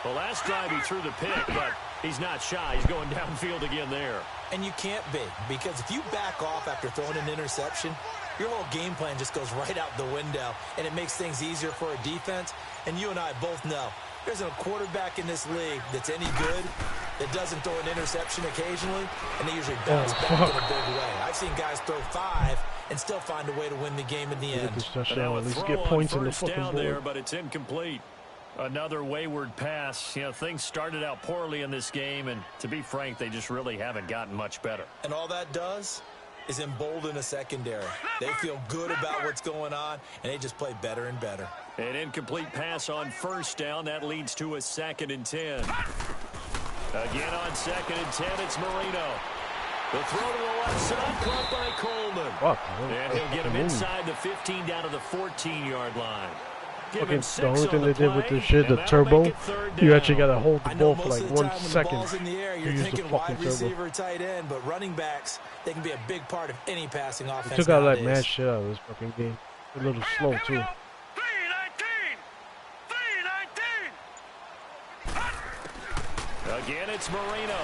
The last drive he threw the pick, but he's not shy. He's going downfield again there. And you can't be, because if you back off after throwing an interception, your whole game plan just goes right out the window, and it makes things easier for a defense. And you and I both know there's a quarterback in this league that's any good that doesn't throw an interception occasionally, and they usually bounce back in a big way. I've seen guys throw 5 and still find a way to win the game in the end. At least get points in the fucking down board. there, but it's incomplete. Another wayward pass. You know, things started out poorly in this game, and to be frank, they just really haven't gotten much better. And all that does is embolden a secondary. They feel good about what's going on, and they just play better and better. An incomplete pass on first down. That leads to a 2nd and 10. Again on 2nd and 10, it's Marino. The throw to the left side, caught by Coleman. Fuck, and he'll get him inside the 15 down to the 14-yard line. Fucking the only thing they did with this shit, the turbo, you actually gotta hold the ball for like 1 second to use the fucking turbo. Tight end, but running backs, they can be a big part of any passing offense. They took out that mad shit out of this fucking game. A little slow too. 3-19. Again, it's Marino.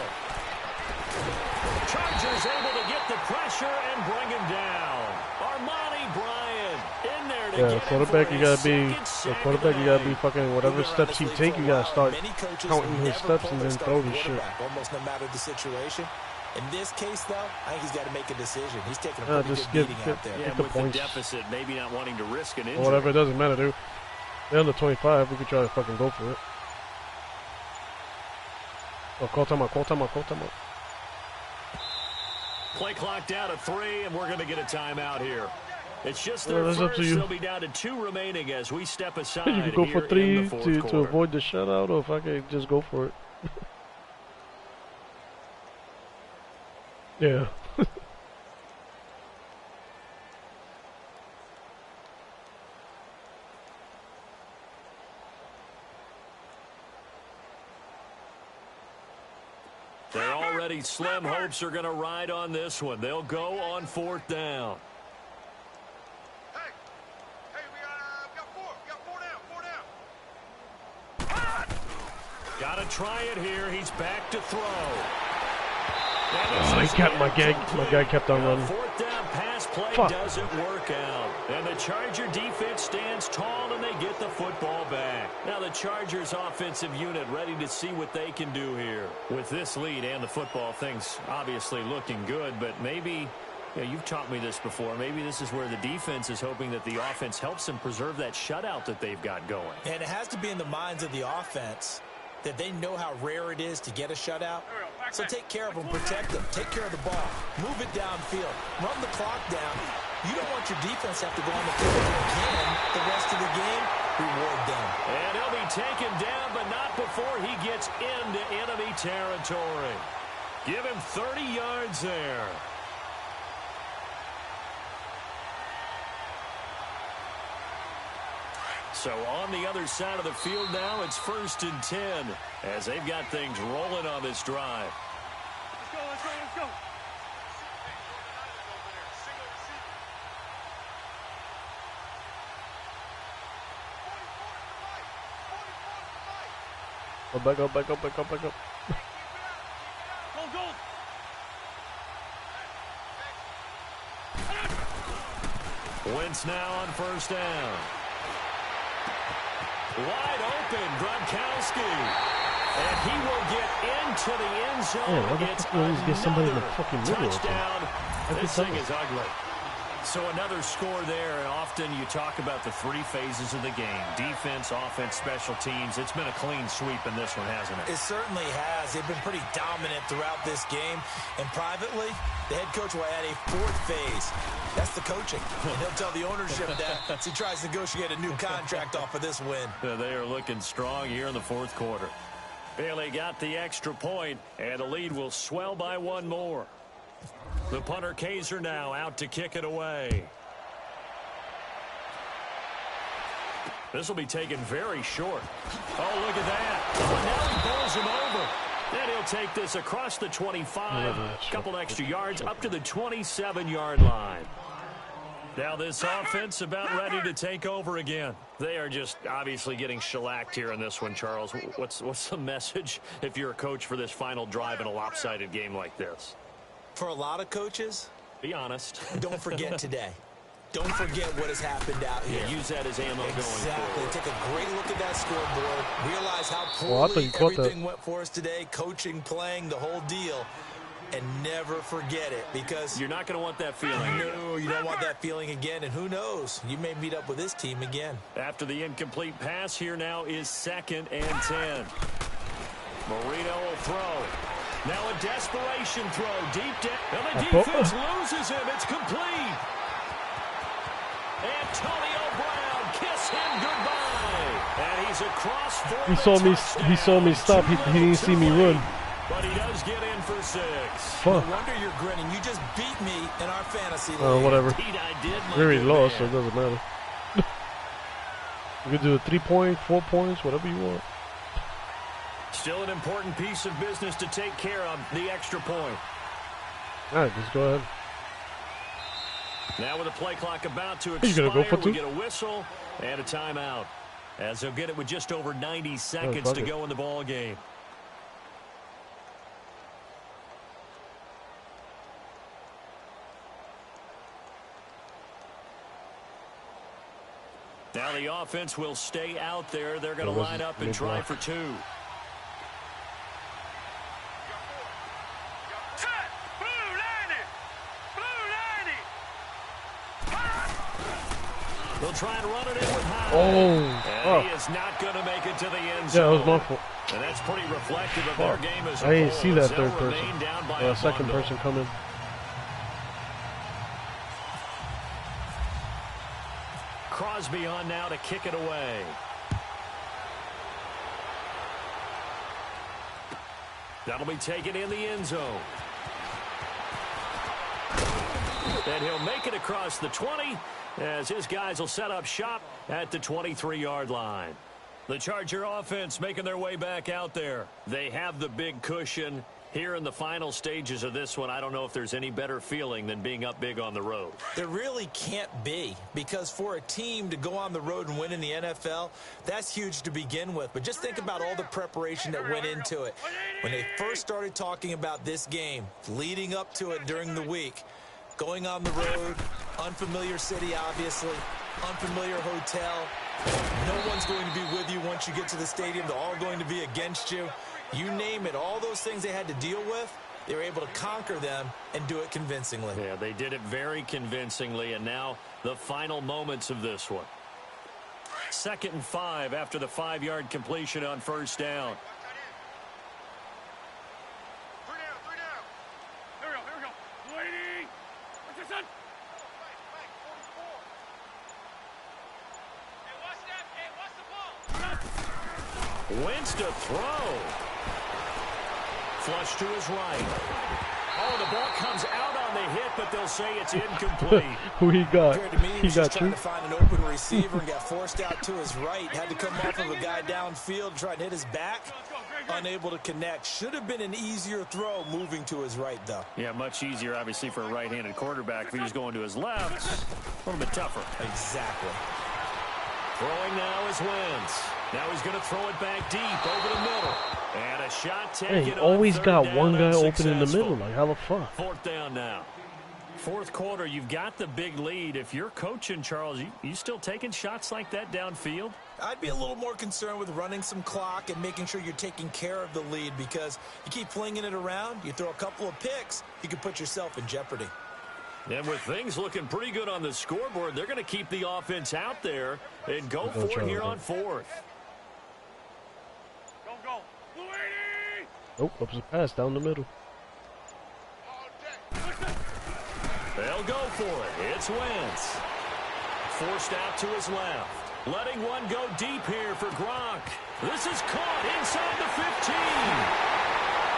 Chargers able to get the pressure and bring him down. Armani Bryant in there to get quarterback, you gotta be fucking whatever steps he take, you gotta start counting his steps and then throw the shit. Almost no matter the situation. In this case, though, I think he's got to make a decision. He's taking a pretty good beating out there. Yeah, the with points. the deficit, maybe not wanting to risk an injury. Whatever, it doesn't matter, dude. They're under 25. We could try to fucking go for it. Oh, call time out. Play clock down to 3, and we're going to get a timeout here. It's just their first. Up to you. They'll be down to 2 remaining as we step aside. You can go for 3 to avoid avoid the shutout, or if I could just go for it. Yeah. They're already slim hopes are going to ride on this one. They'll go on 4th down. Hey, we got 4 down. Got to try it here. He's back to throw. Oh, he kept my guy kept on running. 4th down pass play doesn't work out. And the Charger defense stands tall and they get the football back. Now the Chargers offensive unit ready to see what they can do here. With this lead and the football, things obviously looking good, but maybe, you've taught me this before, maybe this is where the defense is hoping that the offense helps them preserve that shutout that they've got going. And it has to be in the minds of the offense that they know how rare it is to get a shutout. So take care of them, protect them, take care of the ball, move it downfield, run the clock down. You don't want your defense to have to go on the field again the rest of the game. Reward them. And he'll be taken down, but not before he gets into enemy territory. Give him 30 yards there. So on the other side of the field now, it's 1st and 10 as they've got things rolling on this drive. Let's go. Oh, back up. Go. Wentz now on 1st down. Wide open, Gronkowski. And he will get into the end zone. Why the fuck do you always get somebody in the fucking middle? Touchdown. This thing is ugly. So another score there. Often you talk about the three phases of the game. Defense, offense, special teams. It's been a clean sweep in this one, hasn't it? It certainly has. They've been pretty dominant throughout this game. And privately, the head coach will add a fourth phase. That's the coaching. And he'll tell the ownership that as he tries to negotiate a new contract off of this win. They are looking strong here in the fourth quarter. Bailey got the extra point, and the lead will swell by one more. The punter Kaiser now out to kick it away. This will be taken very short. Oh, look at that. Oh, now he bowls him over. And he'll take this across the 25. A couple extra yards up to the 27-yard line. Now this offense about ready to take over again. They are just obviously getting shellacked here in this one, Charles. What's the message if you're a coach for this final drive in a lopsided game like this? For a lot of coaches, be honest. Don't forget today. Don't forget what has happened out here. Yeah, use that as ammo going forward. Take a great look at that scoreboard. Realize how poorly everything went for us today. Coaching, playing, the whole deal. And never forget it, because you're not going to want that feeling. No, you don't want that feeling again. And who knows? You may meet up with this team again. After the incomplete pass, here now is 2nd and 10. Marino will throw. Now a desperation throw deep down. And the defense loses him. It's complete. Antonio Brown, kiss him goodbye. And he's across for He saw me stop. He didn't see me run. But he does get in for 6. Fuck. No wonder you're grinning. You just beat me in our fantasy league. Oh, whatever. Indeed, I did. We already lost, so it doesn't matter. You can do a 3-point, 4 points, whatever you want. Still an important piece of business to take care of, the extra point. All right, just go ahead. Now with the play clock about to expire, we get a whistle and a timeout. As they'll get it with just over 90 seconds to go in the ball game. Now the offense will stay out there. They're going to line up and try for 2. They'll try and run it in with High. And he is not going to make it to the end zone. Yeah, that was my fault. And that's pretty reflective of their game as a I didn't whole, see that third person. Second person coming. Crosby on now to kick it away. That'll be taken in the end zone. And he'll make it across the 20 as his guys will set up shop at the 23-yard line. The Charger offense making their way back out there. They have the big cushion. Here in the final stages of this one, I don't know if there's any better feeling than being up big on the road. There really can't be, because for a team to go on the road and win in the NFL, that's huge to begin with. But just think about all the preparation that went into it. When they first started talking about this game, leading up to it during the week, going on the road, unfamiliar city, obviously, unfamiliar hotel. No one's going to be with you once you get to the stadium. They're all going to be against you. You name it, all those things they had to deal with, they were able to conquer them and do it convincingly. Yeah, they did it very convincingly, and now the final moments of this one. 2nd and 5 after the 5-yard completion on first down. Wentz to throw. Flush to his right. Oh, the ball comes out on the hit, but they'll say it's incomplete. Who he got? He got trying to find an open receiver and got forced out to his right. Had to come off of a guy downfield, try to hit his back. Unable to connect. Should have been an easier throw moving to his right, though. Yeah, much easier, obviously, for a right-handed quarterback. If he was going to his left, a little bit tougher. Exactly. Throwing now is Wentz. Now he's going to throw it back deep over the middle. And a shot taken. Hey, always got one guy open in the middle. Like, how the fuck? 4th down now. Fourth quarter, you've got the big lead. If you're coaching, Charles, you still taking shots like that downfield? I'd be a little more concerned with running some clock and making sure you're taking care of the lead, because you keep flinging it around, you throw a couple of picks, you can put yourself in jeopardy. And with things looking pretty good on the scoreboard, they're going to keep the offense out there and go for it here on fourth. Go. Luigi! Nope, up the pass down the middle. They'll go for it. It's Wentz. Forced out to his left. Letting one go deep here for Gronk. This is caught inside the 15.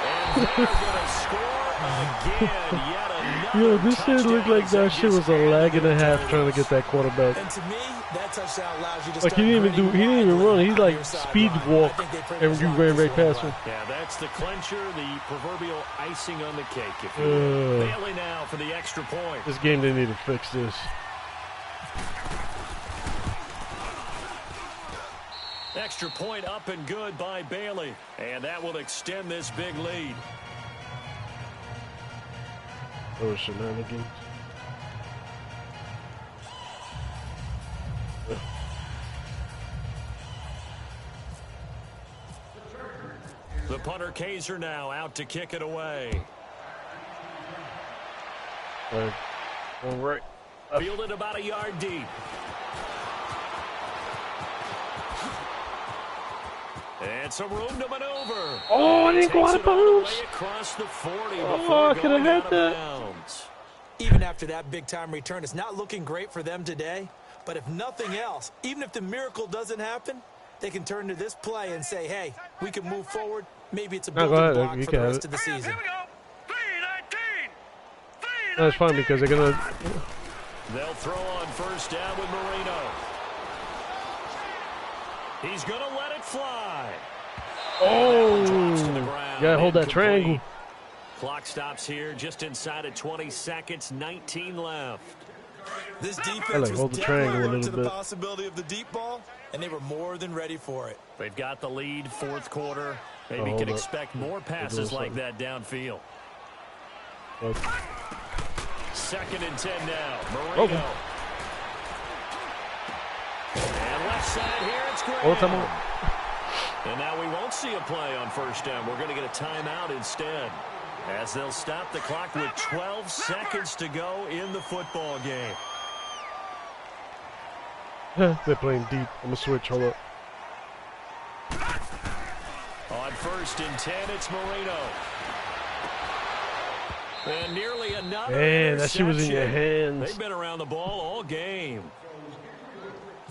And they're going to score again. Yet another Yo, this shit looked like that shit was a lag and a half trying to get that quarterback. And to me, that touchdown allows you to Like he didn't even run. He like speed walk and you ran right past him. Yeah, that's the clincher, the proverbial icing on the cake, if you will. Bailey now for the extra point. This game, they need to fix this. Extra point up and good by Bailey. And that will extend this big lead. Oh, shenanigans. The punter Kaiser now out to kick it away. All right. Fielded about a yard deep. And some room to maneuver. Oh, I didn't go out of bounds. Across the 40 Oh, I could have had that. Bounds. Even after that big-time return, it's not looking great for them today. But if nothing else, even if the miracle doesn't happen, they can turn to this play and say, hey, we can move forward. Maybe it's a building block for the rest of the season. Here we go. 319. That's fine because they're going to... They'll throw on first down with Marino. He's going to let it fly. Oh, gotta hold that triangle. Clock stops here just inside of 20 seconds, 19 left. This defense hold was the triangle a definitely up to little the bit. possibility of the deep ball, and they were more than ready for it. They've got the lead, fourth quarter. Maybe can expect more passes like that downfield. Second and 10 now. Marino. And left side here, it's Graham. And now we won't see a play on first down. We're going to get a timeout instead, as they'll stop the clock with 12 seconds to go in the football game. They're playing deep. I'm going to switch. Hold up. On first and 10, it's Marino. And nearly another Man, that shit was in your interception. hands. They've been around the ball all game.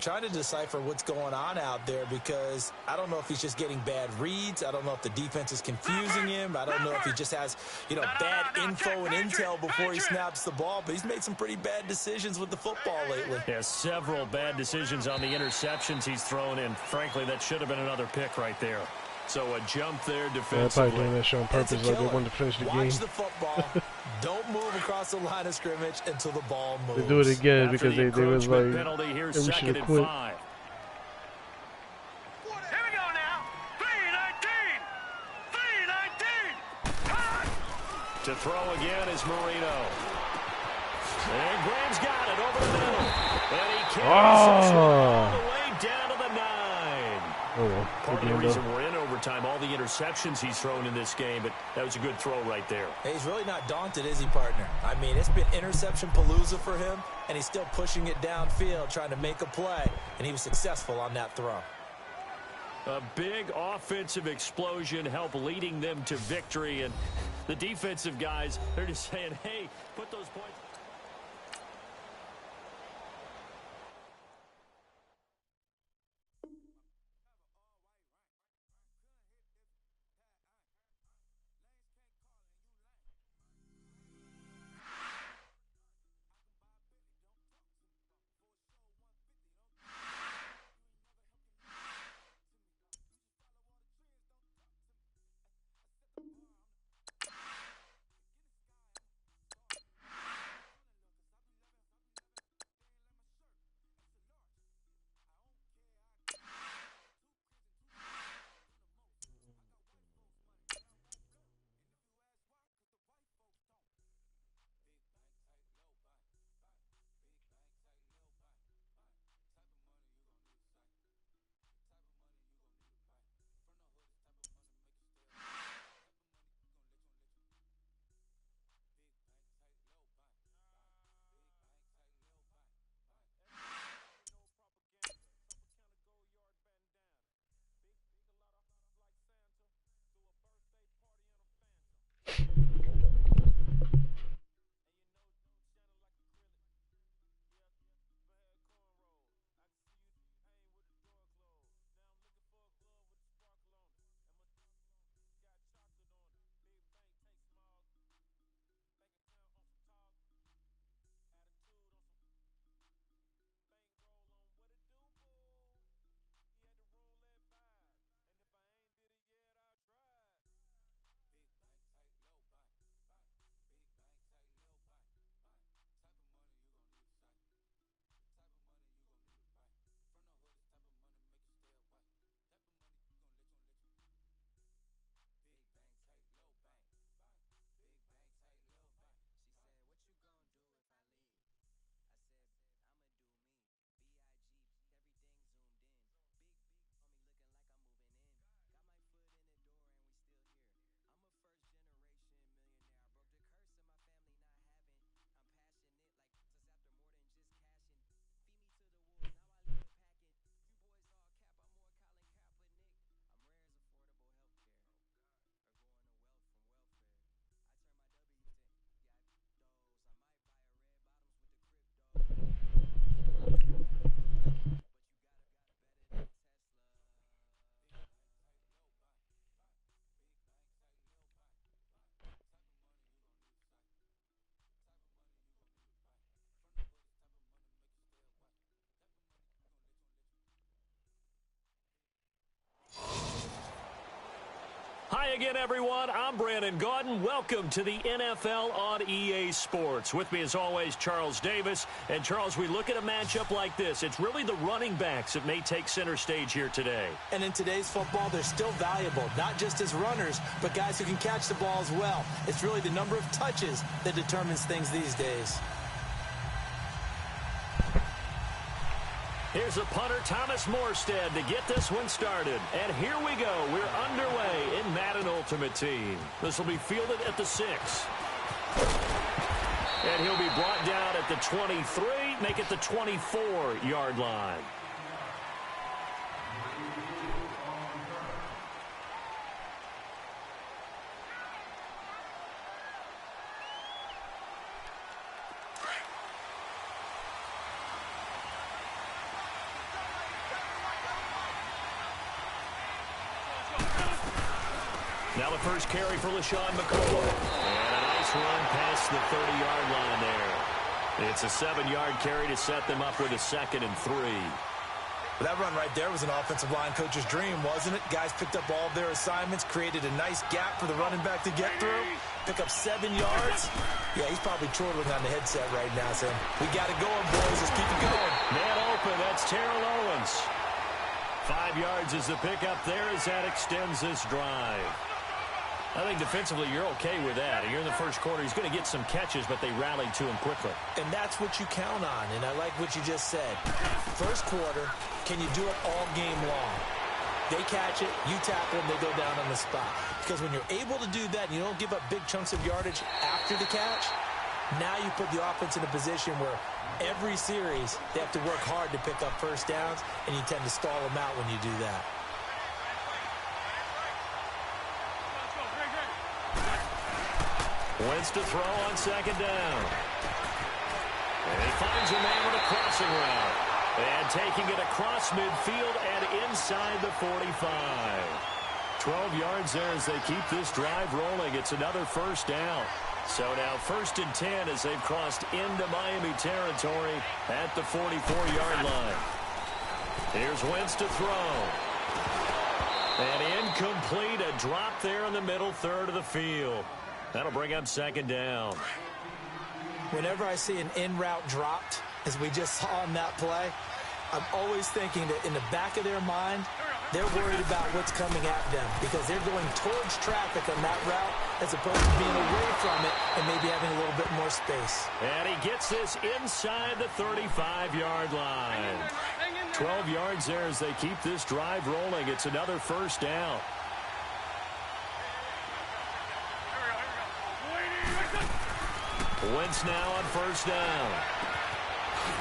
Trying to decipher what's going on out there because I don't know if he's just getting bad reads. I don't know if the defense is confusing him. I don't know if he just has, bad info and intel before he snaps the ball. But he's made some pretty bad decisions with the football lately. He has several bad decisions on the interceptions he's thrown in. Frankly, that should have been another pick right there. So a jump there defensively. They're probably doing that shit on purpose like they wanted to finish the game. Watch the football. Don't move across the line of scrimmage until the ball moves. They do it again After because the they was like, penalty, here's we should second have and quit. 5. Here we go now. 319. 319. To throw again is Marino. And Graham's got it over the middle. And he carries it all the way down to the 9. Oh, well. Part of the reason we're in overtime, all the interceptions he's thrown in this game, but that was a good throw right there. Hey, he's really not daunted, is he, partner? I mean, it's been interception palooza for him, and he's still pushing it downfield, trying to make a play, and he was successful on that throw. A big offensive explosion helped leading them to victory, and the defensive guys, they're just saying, hey, put those points. Hi again, everyone. I'm Brandon Gaudin. Welcome to the NFL on EA Sports. With me, as always, Charles Davis. And, Charles, we look at a matchup like this. It's really the running backs that may take center stage here today. And in today's football, they're still valuable, not just as runners, but guys who can catch the ball as well. It's really the number of touches that determines things these days. Here's a punter, Thomas Morstead, to get this one started. And here we go. We're underway in Madden Ultimate Team. This will be fielded at the 6. And he'll be brought down at the 23, make it the 24-yard line. Now the first carry for LeSean McCoy. And a nice run past the 30-yard line there. It's a 7-yard carry to set them up with a 2nd and 3. That run right there was an offensive line coach's dream, wasn't it? Guys picked up all of their assignments, created a nice gap for the running back to get through, pick up 7 yards. Yeah, he's probably chortling on the headset right now, saying, we got it going, boys. Let's keep it going. Man open. That's Terrell Owens. 5 yards is the pickup there as that extends this drive. I think defensively you're okay with that. You're in the first quarter. He's going to get some catches, but they rallied to him quickly. And that's what you count on, and I like what you just said. First quarter, can you do it all game long? They catch it, you tackle them, they go down on the spot. Because when you're able to do that and you don't give up big chunks of yardage after the catch, now you put the offense in a position where every series they have to work hard to pick up first downs, and you tend to stall them out when you do that. Wentz to throw on 2nd down. And he finds a man with a crossing route. And taking it across midfield and inside the 45. 12 yards there as they keep this drive rolling. It's another first down. So now 1st and 10 as they've crossed into Miami territory at the 44-yard line. Here's Wentz to throw. And incomplete, a drop there in the middle third of the field. That'll bring up 2nd down. Whenever I see an in-route dropped, as we just saw on that play, I'm always thinking that in the back of their mind, they're worried about what's coming at them because they're going towards traffic on that route as opposed to being away from it and maybe having a little bit more space. And he gets this inside the 35-yard line. 12 yards there as they keep this drive rolling. It's another first down. Wentz now on 1st down.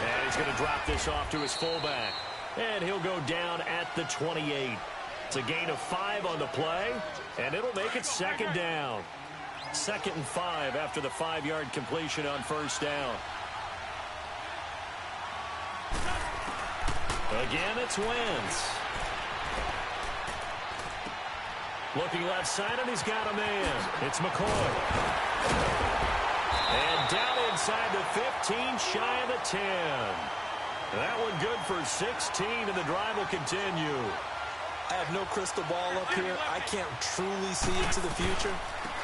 And he's going to drop this off to his fullback. And he'll go down at the 28. It's a gain of 5 on the play. And it'll make it 2nd down. 2nd and 5 after the 5-yard completion on 1st down. Again, it's Wentz. Looking left side, and he's got a man. It's McCoy. And down inside the 15, shy of the 10. That one good for 16, and the drive will continue. I have no crystal ball up here. I can't truly see into the future.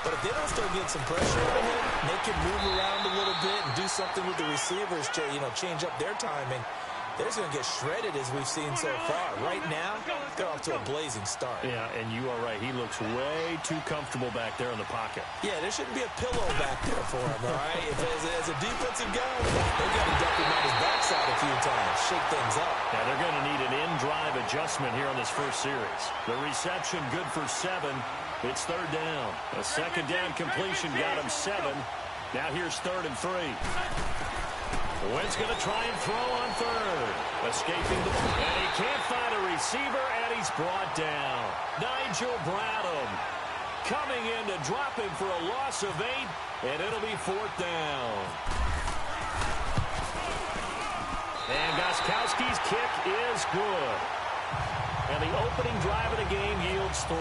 But if they don't start getting some pressure on him, make him move around a little bit and do something with the receivers to, change up their timing, they're just going to get shredded as we've seen so far. Right now, they're off to a blazing start. Yeah, and you are right. He looks way too comfortable back there in the pocket. Yeah, there shouldn't be a pillow back there for him, all right? As a defensive guy, they've got to duck him on his backside a few times, shake things up. Yeah, they're going to need an in-drive adjustment here on this first series. The reception good for 7. It's 3rd down. A 2nd down completion got him 7. Now here's 3rd and 3. Wentz going to try and throw on 3rd. Escaping the... And he can't find a receiver, and he's brought down. Nigel Bradham coming in to drop him for a loss of 8, and it'll be 4th down. And Gostkowski's kick is good. And the opening drive of the game yields 3.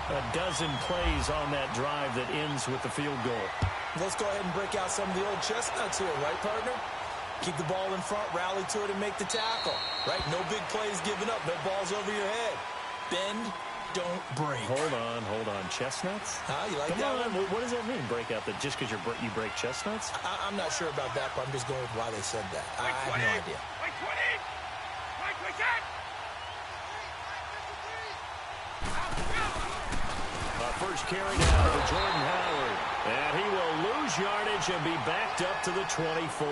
A dozen plays on that drive that ends with the field goal. Let's go ahead and break out some of the old chestnuts here, right, partner? Keep the ball in front, rally to it, and make the tackle, right? No big plays given up, no balls over your head. Bend, don't break. Hold on. Chestnuts? You like Come that on. one? What does that mean, break out? That just because you break chestnuts? I'm not sure about that, but I'm just going with why they said that. I have no idea. Like 20. Like that. First carry down to Jordan Howard. And he will lose yardage and be backed up to the 24.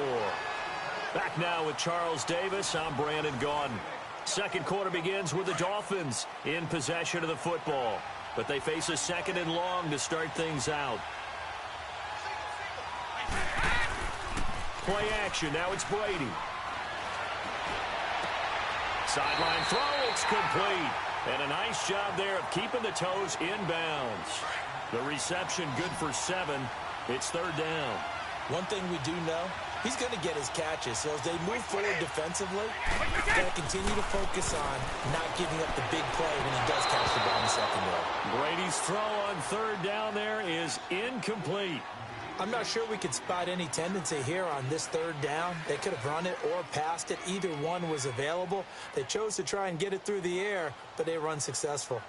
Back now with Charles Davis. I'm Brandon Gaudin. Second quarter begins with the Dolphins in possession of the football. But they face a second and long to start things out. Play action. Now it's Brady. Sideline throw. It's complete. And a nice job there of keeping the toes inbounds. The reception good for 7. It's third down. One thing we do know, he's going to get his catches. So as they move forward defensively, he's got to continue to focus on not giving up the big play when he does catch the ball in the secondary. Brady's throw on third down there is incomplete. I'm not sure we could spot any tendency here on this third down. They could have run it or passed it. Either one was available. They chose to try and get it through the air, but they were unsuccessful.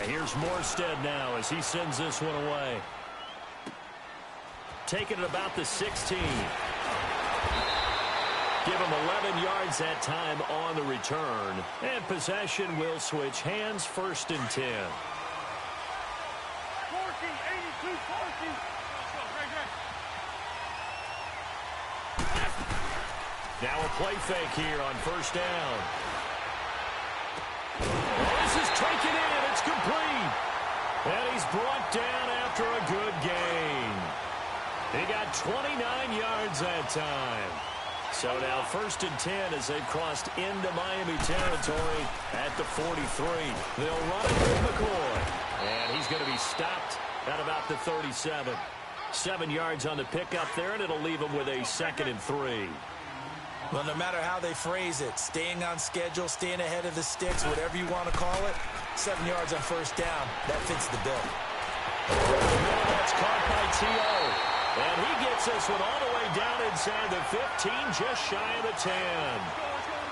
Here's Morstead now as he sends this one away. Taking it about the 16. Give him 11 yards that time on the return. And possession will switch hands, first and 10. 40, 82, 40. Now a play fake here on first down. This is taken in. It's complete. And he's brought down after a good gain. He got 29 yards that time. So now first and 10 as they've crossed into Miami territory at the 43. They'll run it with McCoy. And he's going to be stopped at about the 37. 7 yards on the pickup there, and it'll leave him with a second and 3. Well, no matter how they phrase it, staying on schedule, staying ahead of the sticks, whatever you want to call it, 7 yards on first down, that fits the bill. That's caught by T.O. And he gets this one all the way down inside the 15, just shy of the 10.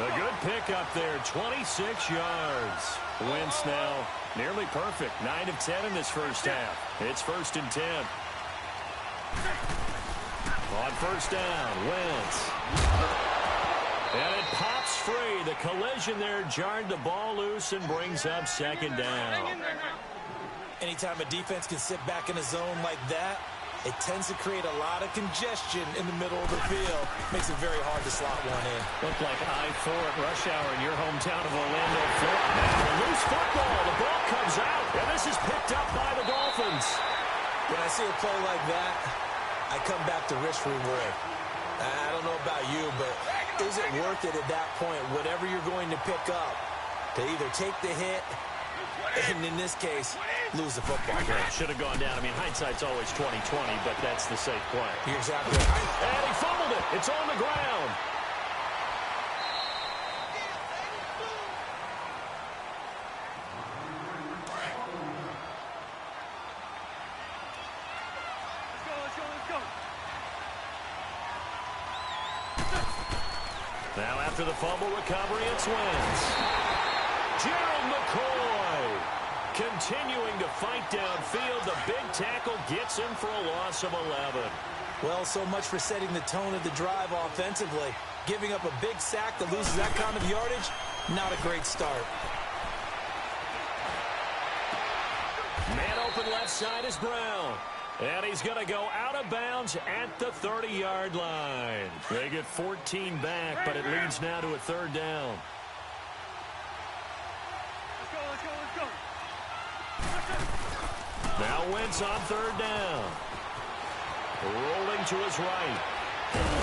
A good pickup there, 26 yards. Wentz now nearly perfect, 9 of 10 in this first half. It's first and 10. On first down, Wentz. And it pops free. The collision there jarred the ball loose and brings up second down. Anytime a defense can sit back in a zone like that, it tends to create a lot of congestion in the middle of the field. Makes it very hard to slot one in. Looked like I-4 at rush hour in your hometown of Orlando, Florida. Now, loose football. The ball comes out, and this is picked up by the Dolphins. When I see a play like that, I come back to risk reward. I don't know about you, but is it worth it at that point, whatever you're going to pick up, to either take the hit and, in this case, lose the football? Yeah, should have gone down. I mean, hindsight's always 20/20, but that's the safe play. You're exactly right. And he fumbled it. It's on the ground. Now after the fumble recovery, it's Wentz. Gerald McCoy continuing to fight downfield. The big tackle gets him for a loss of 11. Well, so much for setting the tone of the drive offensively. Giving up a big sack that loses that kind of yardage, not a great start. Man open left side is Brown. And he's going to go out of bounds at the 30-yard line. They get 14 back, but it leads now to a third down. Let's go. Now Wentz on third down. Rolling to his right.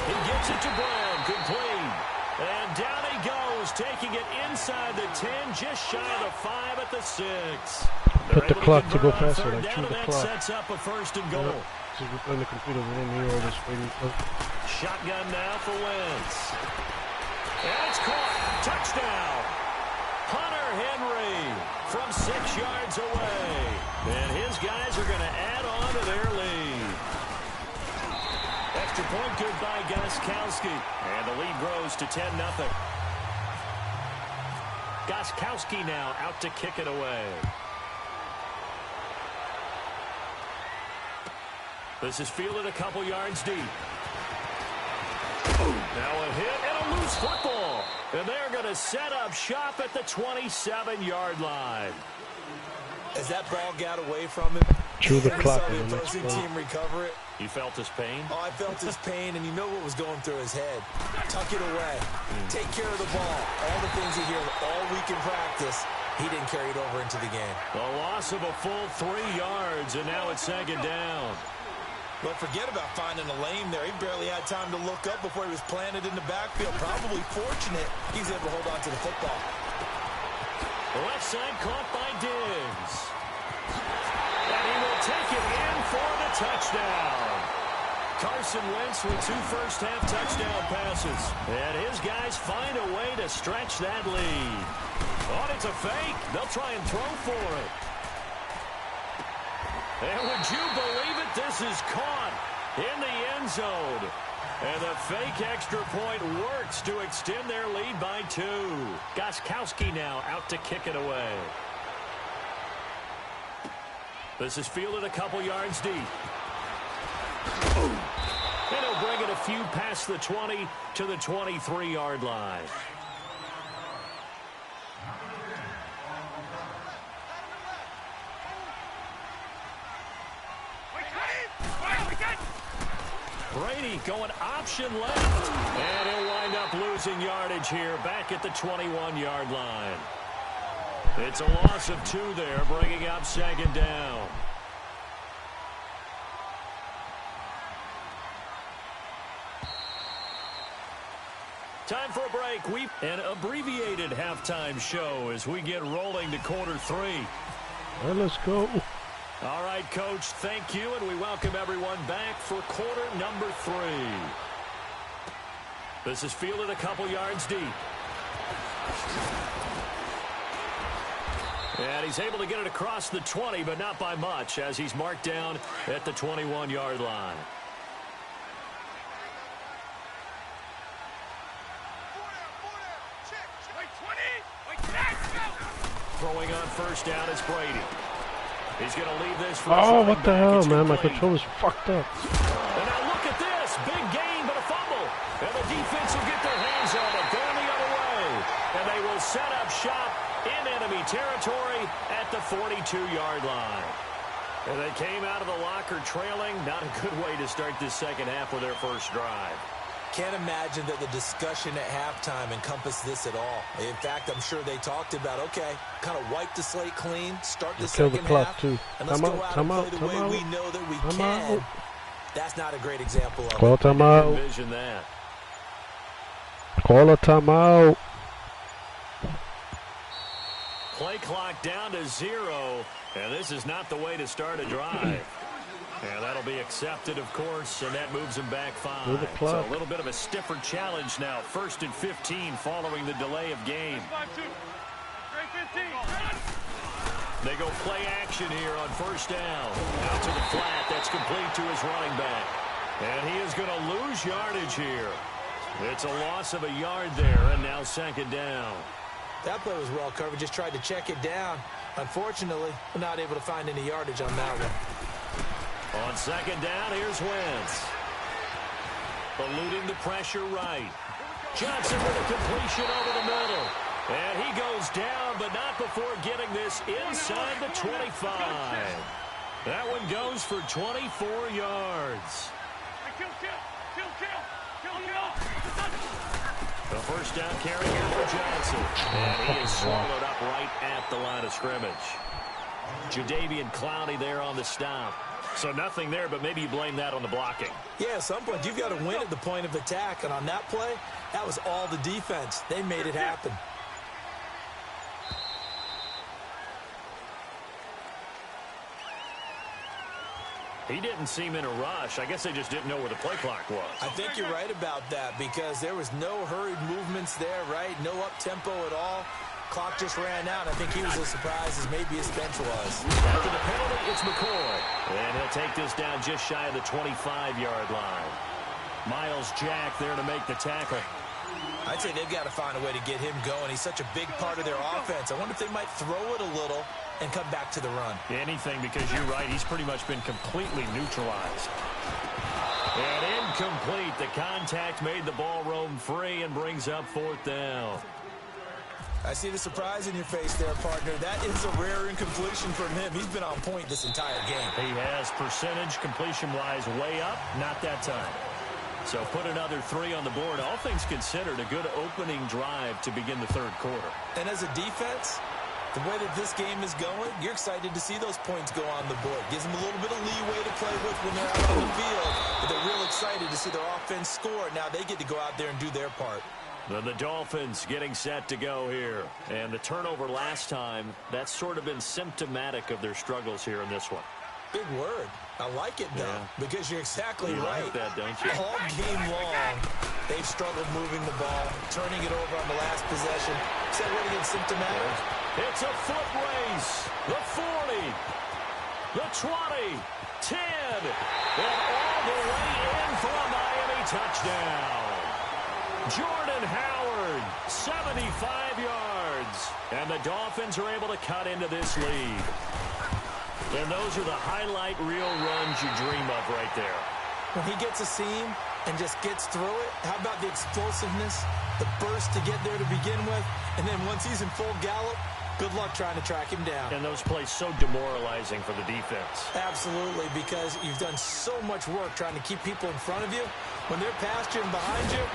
He gets it to Brown, complete. And down he goes, taking it inside the 10, just shy of the 5 at the 6. Put the clock to go faster, like chew the That clock. sets up a first and goal. Just in the computer, we didn't hear all this waiting for. Shotgun now for Wentz. And it's caught. Touchdown. Hunter Henry from 6 yards away. And his guys are going to add on to their lead. That's extra point, good by Gostkowski. And the lead grows to 10-0. Gostkowski now out to kick it away. This is fielded a couple yards deep. Now a hit and a loose football. And they're going to set up shop at the 27-yard line. As that ball got away from him, Chew the clock. saw the opposing team recover it. You felt his pain? Oh, I felt his pain, and you know what was going through his head. Tuck it away. Take care of the ball. All the things he hears all week in practice, he didn't carry it over into the game. A loss of a full 3 yards, and now it's second down. But forget about finding a lane there. He barely had time to look up before he was planted in the backfield. Probably fortunate he's able to hold on to the football. Left side caught by Diggs. And he will take it in for the touchdown. Carson Wentz with 2 first-half touchdown passes. And his guys find a way to stretch that lead. Oh, it's a fake. They'll try and throw for it. And would you believe it? This is caught in the end zone. And the fake extra point works to extend their lead by 2. Gostkowski now out to kick it away. This is fielded a couple yards deep. And he'll bring it a few past the 20 to the 23-yard line. Brady going option left. And he'll wind up losing yardage here back at the 21-yard line. It's a loss of 2 there, bringing up second down. Time for a break. An abbreviated halftime show as we get rolling to quarter 3. Well, let's go. All right, Coach, thank you, and we welcome everyone back for quarter number 3. This is fielded a couple yards deep. And he's able to get it across the 20, but not by much, as he's marked down at the 21-yard line. Throwing on first down is Brady. He's going to leave this for what the hell, man? My controller's fucked up. And now look at this. Big gain, but a fumble. And the defense will get their hands on it. Going the other way. And they will set up shop in enemy territory at the 42-yard line. And they came out of the locker trailing. Not a good way to start this second half with their first drive. Can't imagine that the discussion at halftime encompassed this at all. In fact, I'm sure they talked about, okay, kind of wipe the slate clean, start the second half, and let's go out and play the way we know that we can. That's not a great example of it. Call timeout. Envision that. Call a timeout. Play clock down to 0, and this is not the way to start a drive. And that'll be accepted, of course, and that moves him back 5. So a little bit of a stiffer challenge now. 1st and 15 following the delay of game. They go play action here on first down. Out to the flat. That's complete to his running back. And he is going to lose yardage here. It's a loss of a yard there, and now second down. That play was well covered. Just tried to check it down. Unfortunately, we're not able to find any yardage on that one. On second down, here's Wentz. Eluding the pressure right. Johnson with a completion over the middle. And he goes down, but not before getting this inside the 25. That one goes for 24 yards. The first down carry here for Johnson. And he is swallowed up right at the line of scrimmage. Jadeveon Clowney there on the stop. So nothing there, but maybe you blame that on the blocking. Yeah, at some point, you've got to win at the point of attack. And on that play, that was all the defense. They made it happen. He didn't seem in a rush. I guess they just didn't know where the play clock was. I think you're right about that because there was no hurried movements there, right? No up-tempo at all. Clock just ran out. I think he was as surprised as maybe his bench was. After the penalty, it's McCoy. And he'll take this down just shy of the 25-yard line. Miles Jack there to make the tackle. I'd say they've got to find a way to get him going. He's such a big part of their offense. I wonder if they might throw it a little and come back to the run. Anything, because you're right. He's pretty much been completely neutralized. And incomplete. The contact made the ball roam free and brings up 4th down. I see the surprise in your face there, partner. That is a rare incompletion from him. He's been on point this entire game. He has percentage completion-wise way up. Not that time. So put another 3 on the board. All things considered, a good opening drive to begin the 3rd quarter. And as a defense, the way that this game is going, you're excited to see those points go on the board. Gives them a little bit of leeway to play with when they're out on the field. But they're real excited to see their offense score. Now they get to go out there and do their part. The Dolphins getting set to go here. And the turnover last time, that's sort of been symptomatic of their struggles here in this one. Big word. I like it, though, because you're exactly you right. Like that, don't you? All game long, they've struggled moving the ball, turning it over on the last possession. Is that what against symptomatic? It's a foot race. The 40, the 20, 10, and all the way in for a Miami touchdown. Jordan Howard, 75 yards. And the Dolphins are able to cut into this lead. And those are the highlight reel runs you dream of right there. When he gets a seam and just gets through it, how about the explosiveness, the burst to get there to begin with, and then once he's in full gallop, good luck trying to track him down. And those plays so demoralizing for the defense. Absolutely, because you've done so much work trying to keep people in front of you. When they're past you and behind you,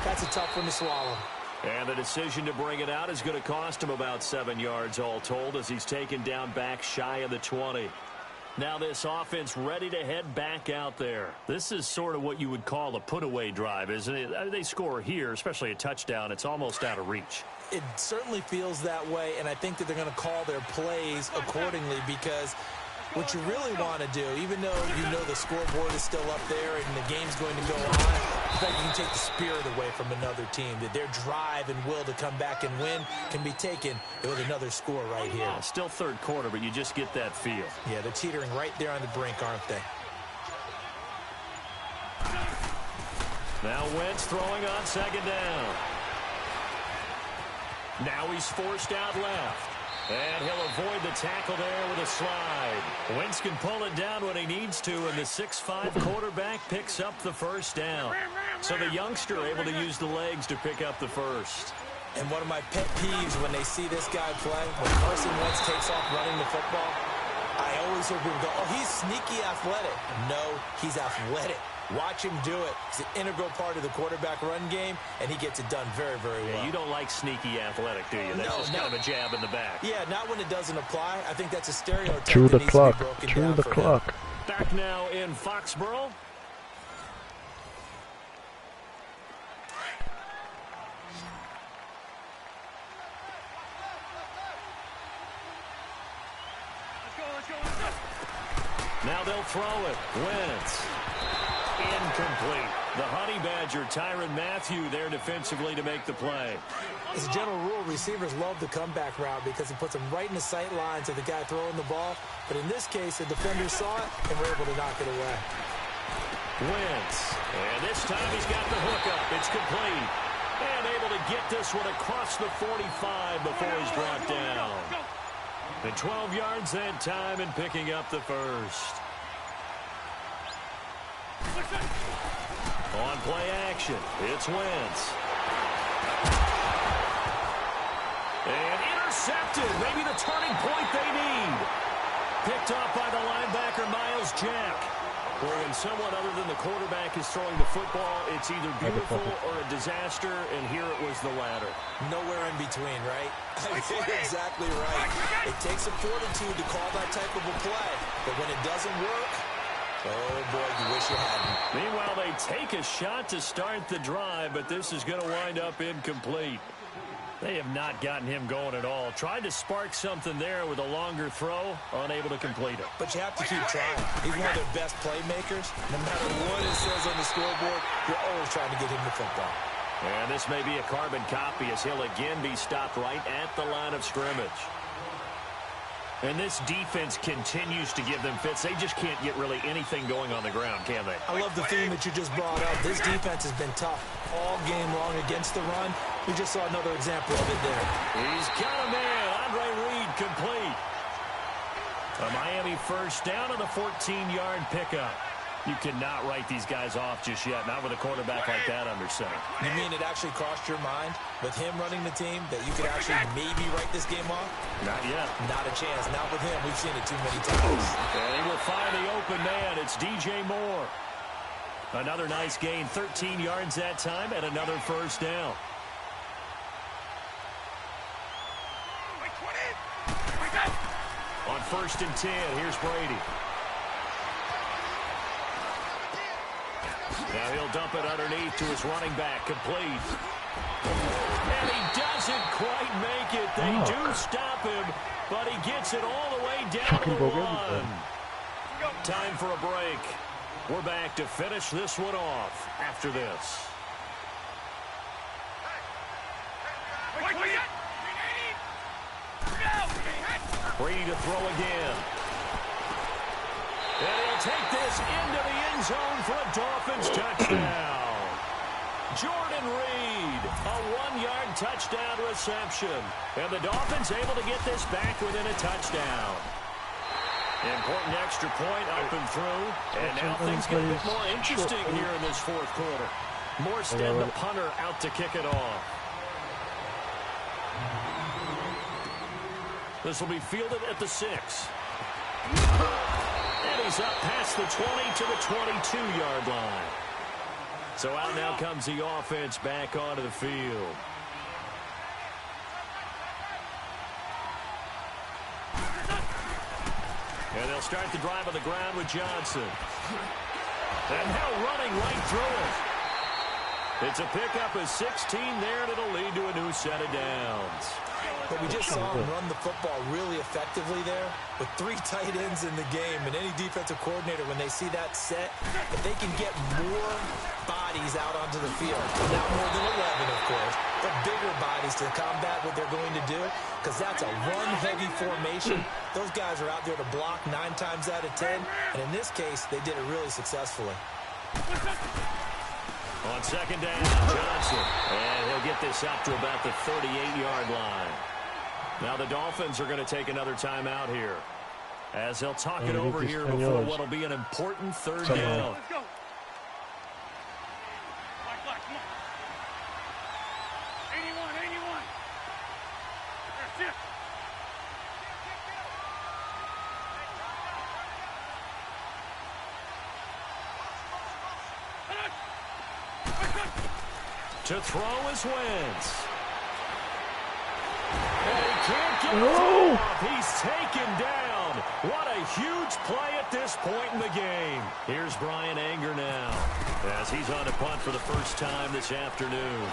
that's a tough one to swallow. And the decision to bring it out is going to cost him about 7 yards all told as he's taken down back shy of the 20. Now this offense ready to head back out there. This is sort of what you would call a put-away drive, isn't it? They score here, especially a touchdown. It's almost out of reach. It certainly feels that way, and I think that they're going to call their plays accordingly because what you really want to do, even though you know the scoreboard is still up there and the game's going to go on, I think you can take the spirit away from another team, that their drive and will to come back and win can be taken with another score right here. Yeah, still 3rd quarter, but you just get that feel. Yeah, they're teetering right there on the brink, aren't they? Now Wentz throwing on 2nd down. Now he's forced out left. And he'll avoid the tackle there with a slide. Wentz can pull it down when he needs to, and the 6'5" quarterback picks up the 1st down. So the youngster able to use the legs to pick up the 1st. And one of my pet peeves when they see this guy play, when Carson Wentz takes off running the football, I always hear people go, oh, he's sneaky athletic. No, he's athletic. Watch him do it. It's an integral part of the quarterback run game, and he gets it done very, very well. Yeah, you don't like sneaky athletic, do you? That's just kind of a jab in the back. Yeah, not when it doesn't apply. I think that's a stereotype Chew the that needs clock. to be broken Chew down the for clock. him. Back now in Foxborough. Now they'll throw it. Wentz. Incomplete. The Honey Badger, Tyrann Mathieu, there defensively to make the play. As a general rule, receivers love the comeback route because it puts them right in the sight lines of the guy throwing the ball. But in this case, the defender saw it and were able to knock it away. Wentz. And this time he's got the hook up. It's complete. And able to get this one across the 45 before he's brought down. And 12 yards that time and picking up the 1st. On play action, it's Wentz. And intercepted. Maybe the turning point they need. Picked off by the linebacker, Miles Jack. Or when someone other than the quarterback is throwing the football, it's either beautiful or a disaster, and here it was the latter. Nowhere in between, right? You're exactly right. It takes a fortitude to call that type of a play, but when it doesn't work, oh boy, you wish you hadn't. Meanwhile, they take a shot to start the drive, but this is going to wind up incomplete. They have not gotten him going at all. Tried to spark something there with a longer throw, unable to complete it. But you have to keep trying. He's one of their best playmakers. No matter what it says on the scoreboard, you're always trying to get him the football. And this may be a carbon copy as he'll again be stopped right at the line of scrimmage. And this defense continues to give them fits. They just can't get really anything going on the ground, can they? I love the theme that you just brought up. This defense has been tough all game long against the run. We just saw another example of it there. He's got a man. Andre Reed complete. A Miami first down on the 14-yard pickup. You cannot write these guys off just yet, not with a quarterback like that under center. You mean it actually crossed your mind with him running the team that you could actually maybe write this game off? Not yet. Not a chance. Not with him. We've seen it too many times. And he will find the open man. It's DJ Moore. Another nice gain, 13 yards that time, and another first down. On 1st and 10, here's Brady. Now he'll dump it underneath to his running back, complete. And he doesn't quite make it. They do stop him, but he gets it all the way down to the run. Time for a break. We're back to finish this one off after this. Brady to throw again. And he'll take this into the end zone for a Dolphins touchdown. Jordan Reed, a 1-yard touchdown reception. And the Dolphins able to get this back within a touchdown. Important extra point up and through. And now things get a bit more interesting here in this fourth quarter. Morstead, the punter, out to kick it off. This will be fielded at the 6. And he's up past the 20 to the 22-yard line. So out now comes the offense back onto the field. And they'll start the drive on the ground with Johnson. And now running right through it. It's a pickup of 16 there, and it'll lead to a new set of downs. But we just saw him run the football really effectively there with 3 tight ends in the game. And any defensive coordinator, when they see that set, if they can get more bodies out onto the field, not more than 11, of course, but bigger bodies to combat what they're going to do, because that's a run-heavy formation. Those guys are out there to block 9 times out of 10. And in this case, they did it really successfully. On second down, Johnson. And he'll get this up to about the 38-yard line. Now the Dolphins are going to take another timeout here, as they'll talk it over here before what will be an important third down. Let's go. Black, come on. 81. That's it. To throw is Wentz. And he can't get it off. He's taken down. What a huge play at this point in the game. Here's Brian Anger now, as he's on to punt for the first time this afternoon.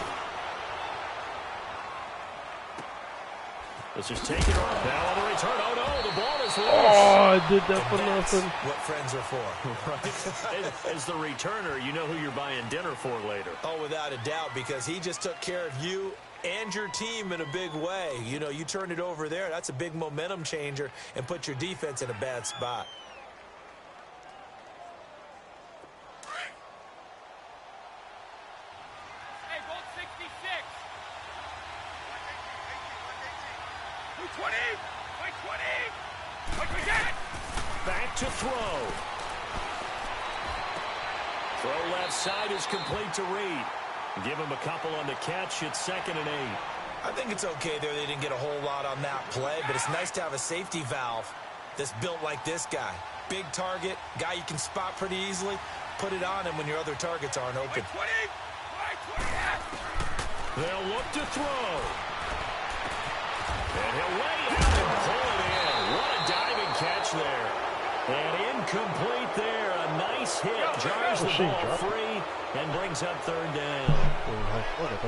Let's just take it off. Now on the return. Oh, no, the ball is loose. Oh, I did that for nothing. What friends are for. Right. As the returner, you know who you're buying dinner for later. Oh, without a doubt, because he just took care of you and your team in a big way. You know, you turn it over there, that's a big momentum changer and put your defense in a bad spot. Hey, goal 66. 220. 20. Back to throw. Throw left side is complete to Reed. Give him a couple on the catch. It's 2nd and 8. I think it's okay there. They didn't get a whole lot on that play, but it's nice to have a safety valve that's built like this guy. Big target, guy you can spot pretty easily. Put it on him when your other targets aren't open. 20. They'll look to throw. And he'll lay out and pull it in. What a diving catch there. And incomplete there. A nice hit. Jars the ball free and brings up 3rd down.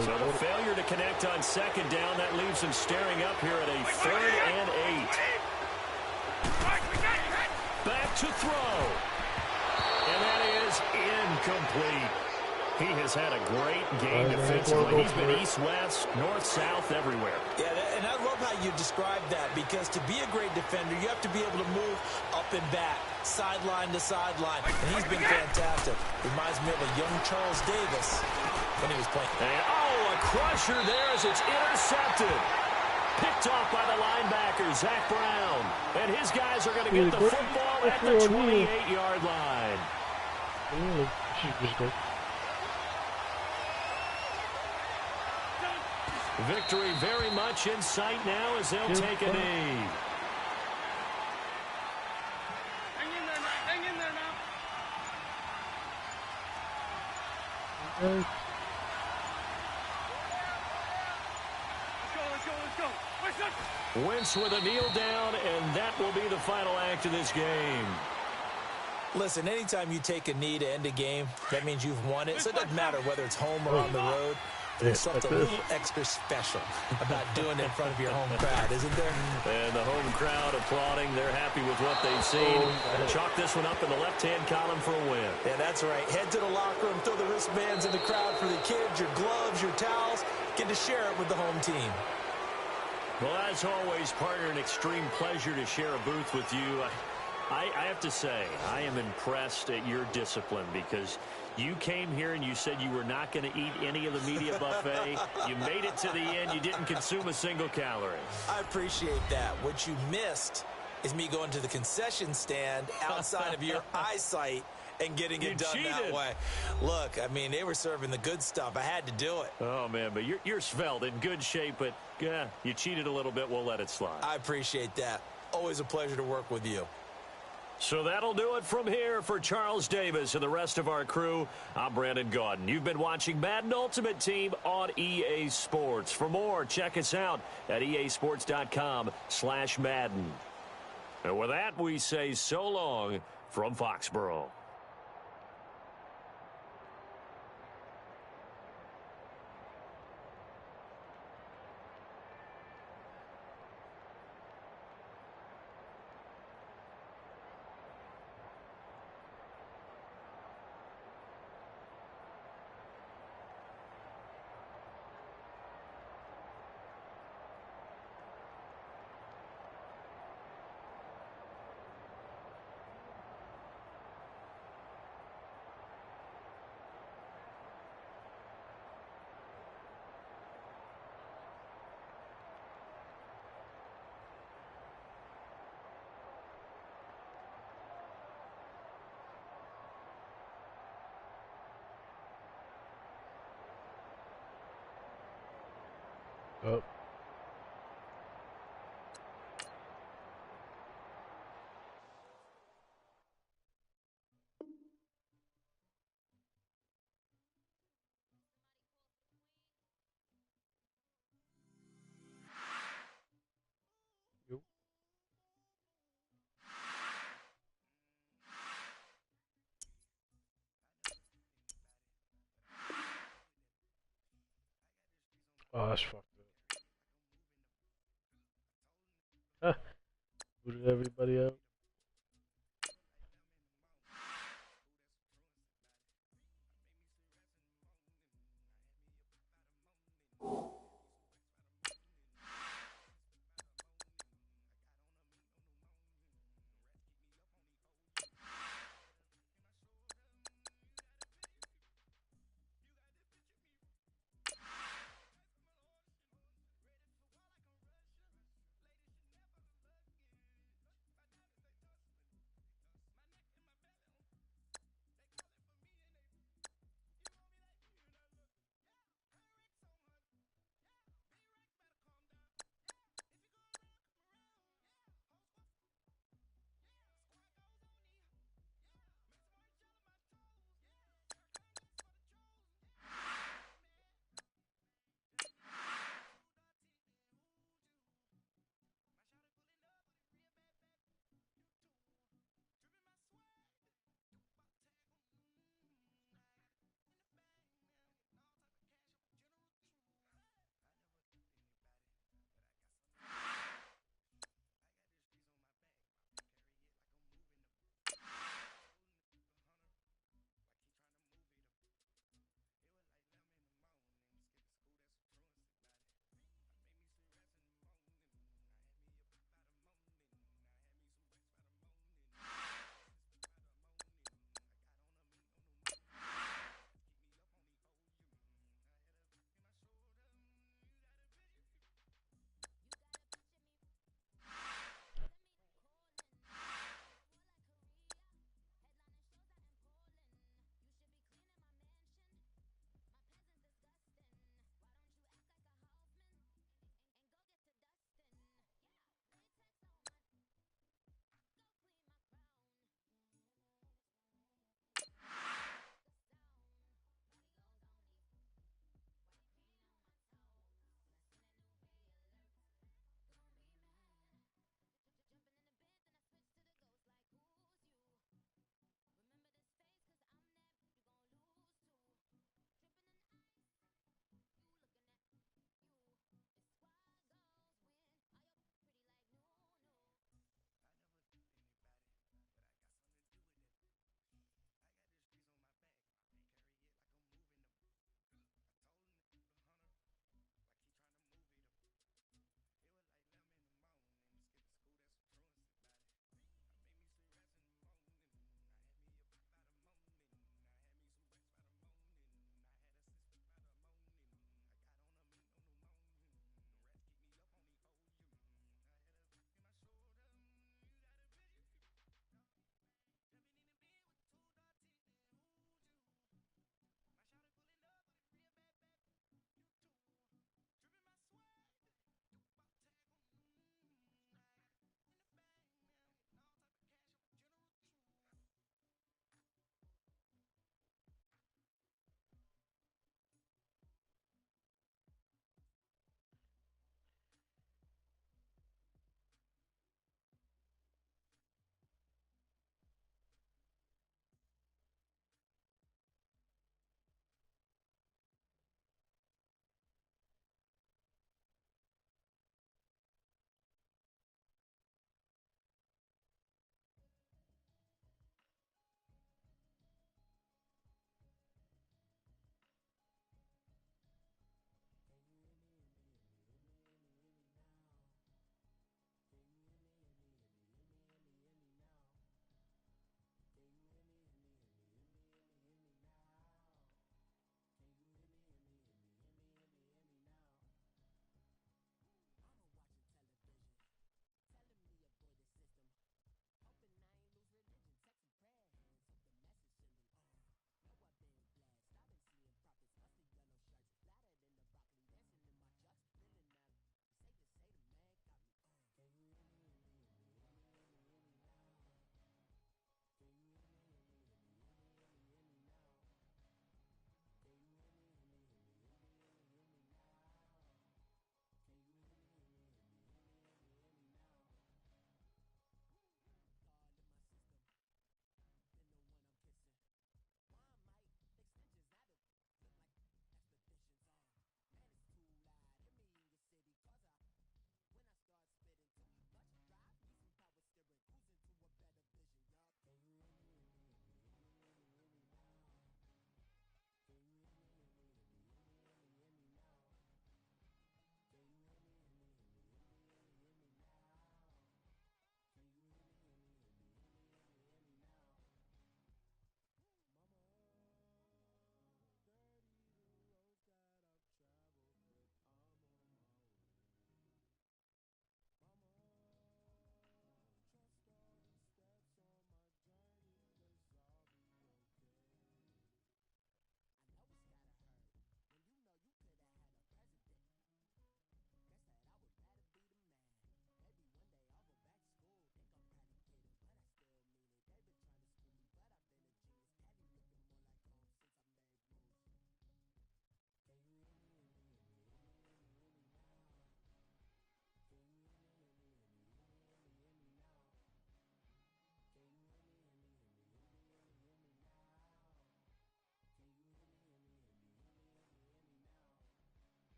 So the failure to connect on 2nd down, that leaves him staring up here at a 3rd and 8. Back to throw. And that is incomplete. He has had a great game defensively. He's been east-west, north-south, everywhere. Yeah, and I love how you described that, because to be a great defender, you have to be able to move up and back, sideline to sideline, and he's been fantastic. Reminds me of a young Charles Davis when he was playing. And, a crusher there as it's intercepted. Picked off by the linebacker, Zach Brown. And his guys are going to get the football at the 28-yard line. Victory very much in sight now as they'll take a knee. Hang in there now. Hang in there now. Let's go. Wentz with a kneel down, and that will be the final act of this game. Listen, anytime you take a knee to end a game, that means you've won it. So it doesn't matter whether it's home or on the road. There's something a little extra special about doing it in front of your home crowd, isn't there? And the home crowd applauding. They're happy with what they've seen. Chalk this one up in the left-hand column for a win. Yeah, that's right. Head to the locker room, throw the wristbands in the crowd for the kids, your gloves, your towels. Get to share it with the home team. Well, as always, partner, an extreme pleasure to share a booth with you. I have to say, I am impressed at your discipline, because you came here and you said you were not going to eat any of the media buffet. You made it to the end. You didn't consume a single calorie. I appreciate that. What you missed is me going to the concession stand outside of your eyesight and getting it done that way. Look, I mean, they were serving the good stuff. I had to do it. Oh, man, but you're svelte, in good shape, but you cheated a little bit. We'll let it slide. I appreciate that. Always a pleasure to work with you. So that'll do it from here for Charles Davis and the rest of our crew. I'm Brandon Gaudin. You've been watching Madden Ultimate Team on EA Sports. For more, check us out at easports.com/Madden. And with that, we say so long from Foxborough. Oh. Oh, that's fucked up. Booted everybody out.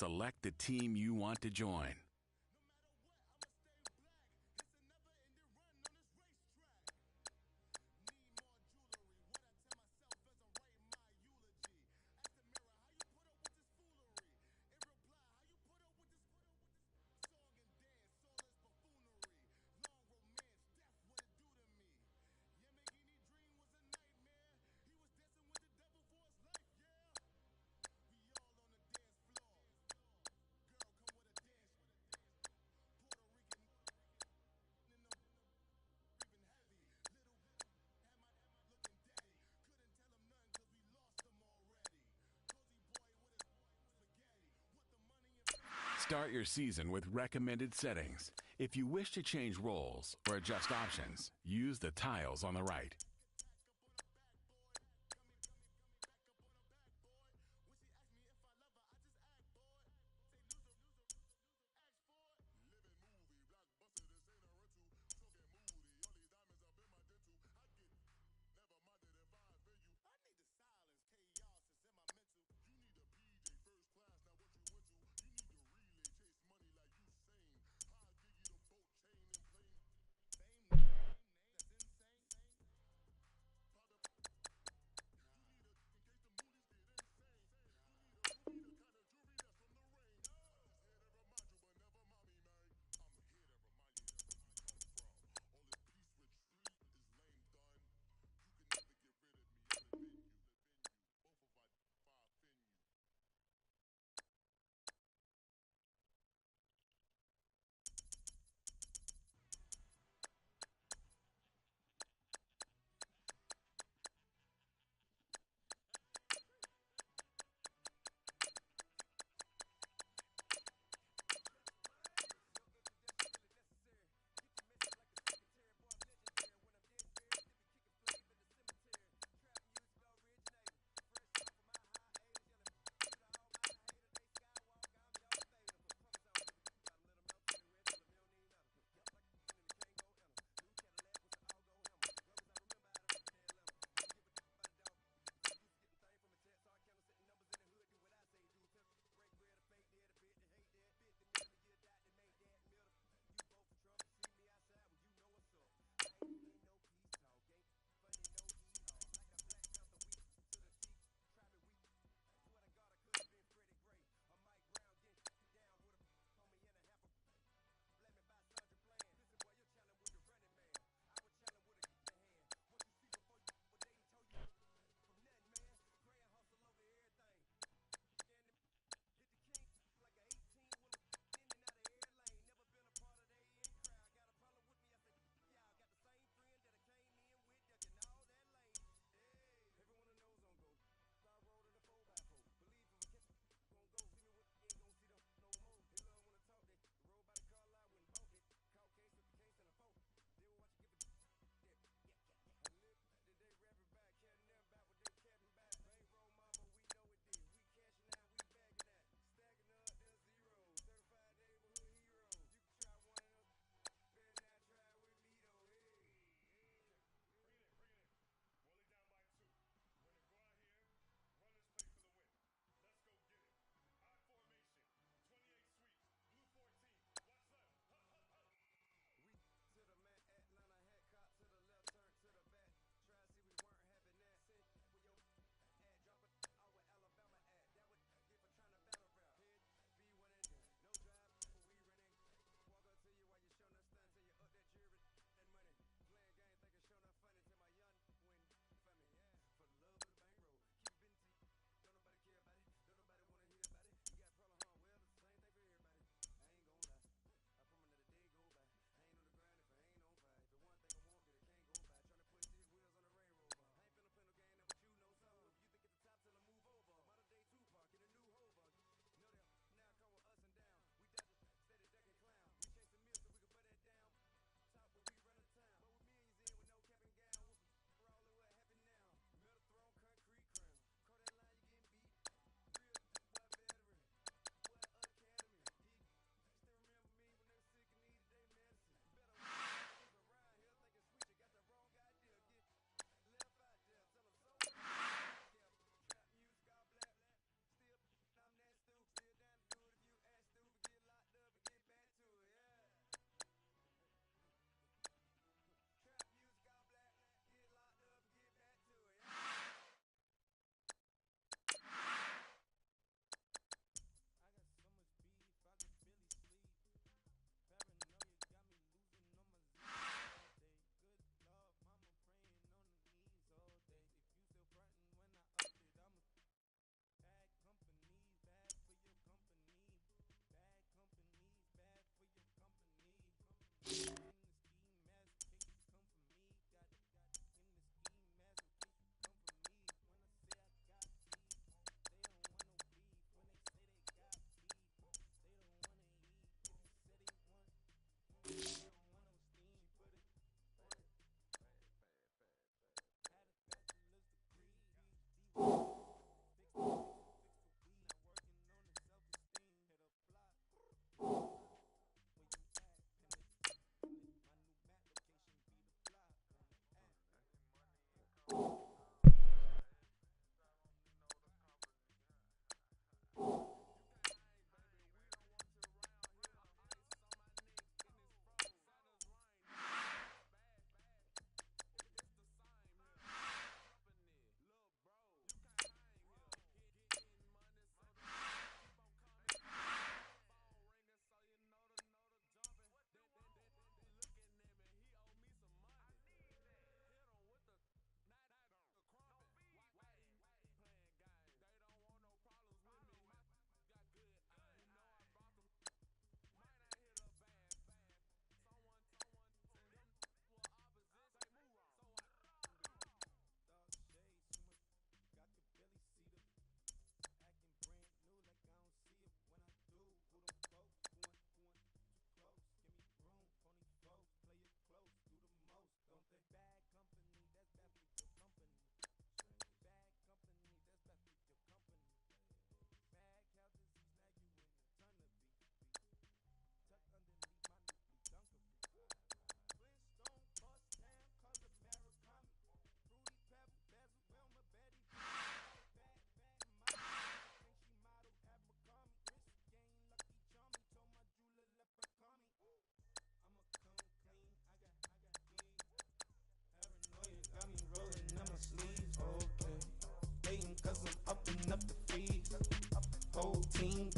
select the team you want to join. Start your season with recommended settings. If you wish to change roles or adjust options, use the tiles on the right.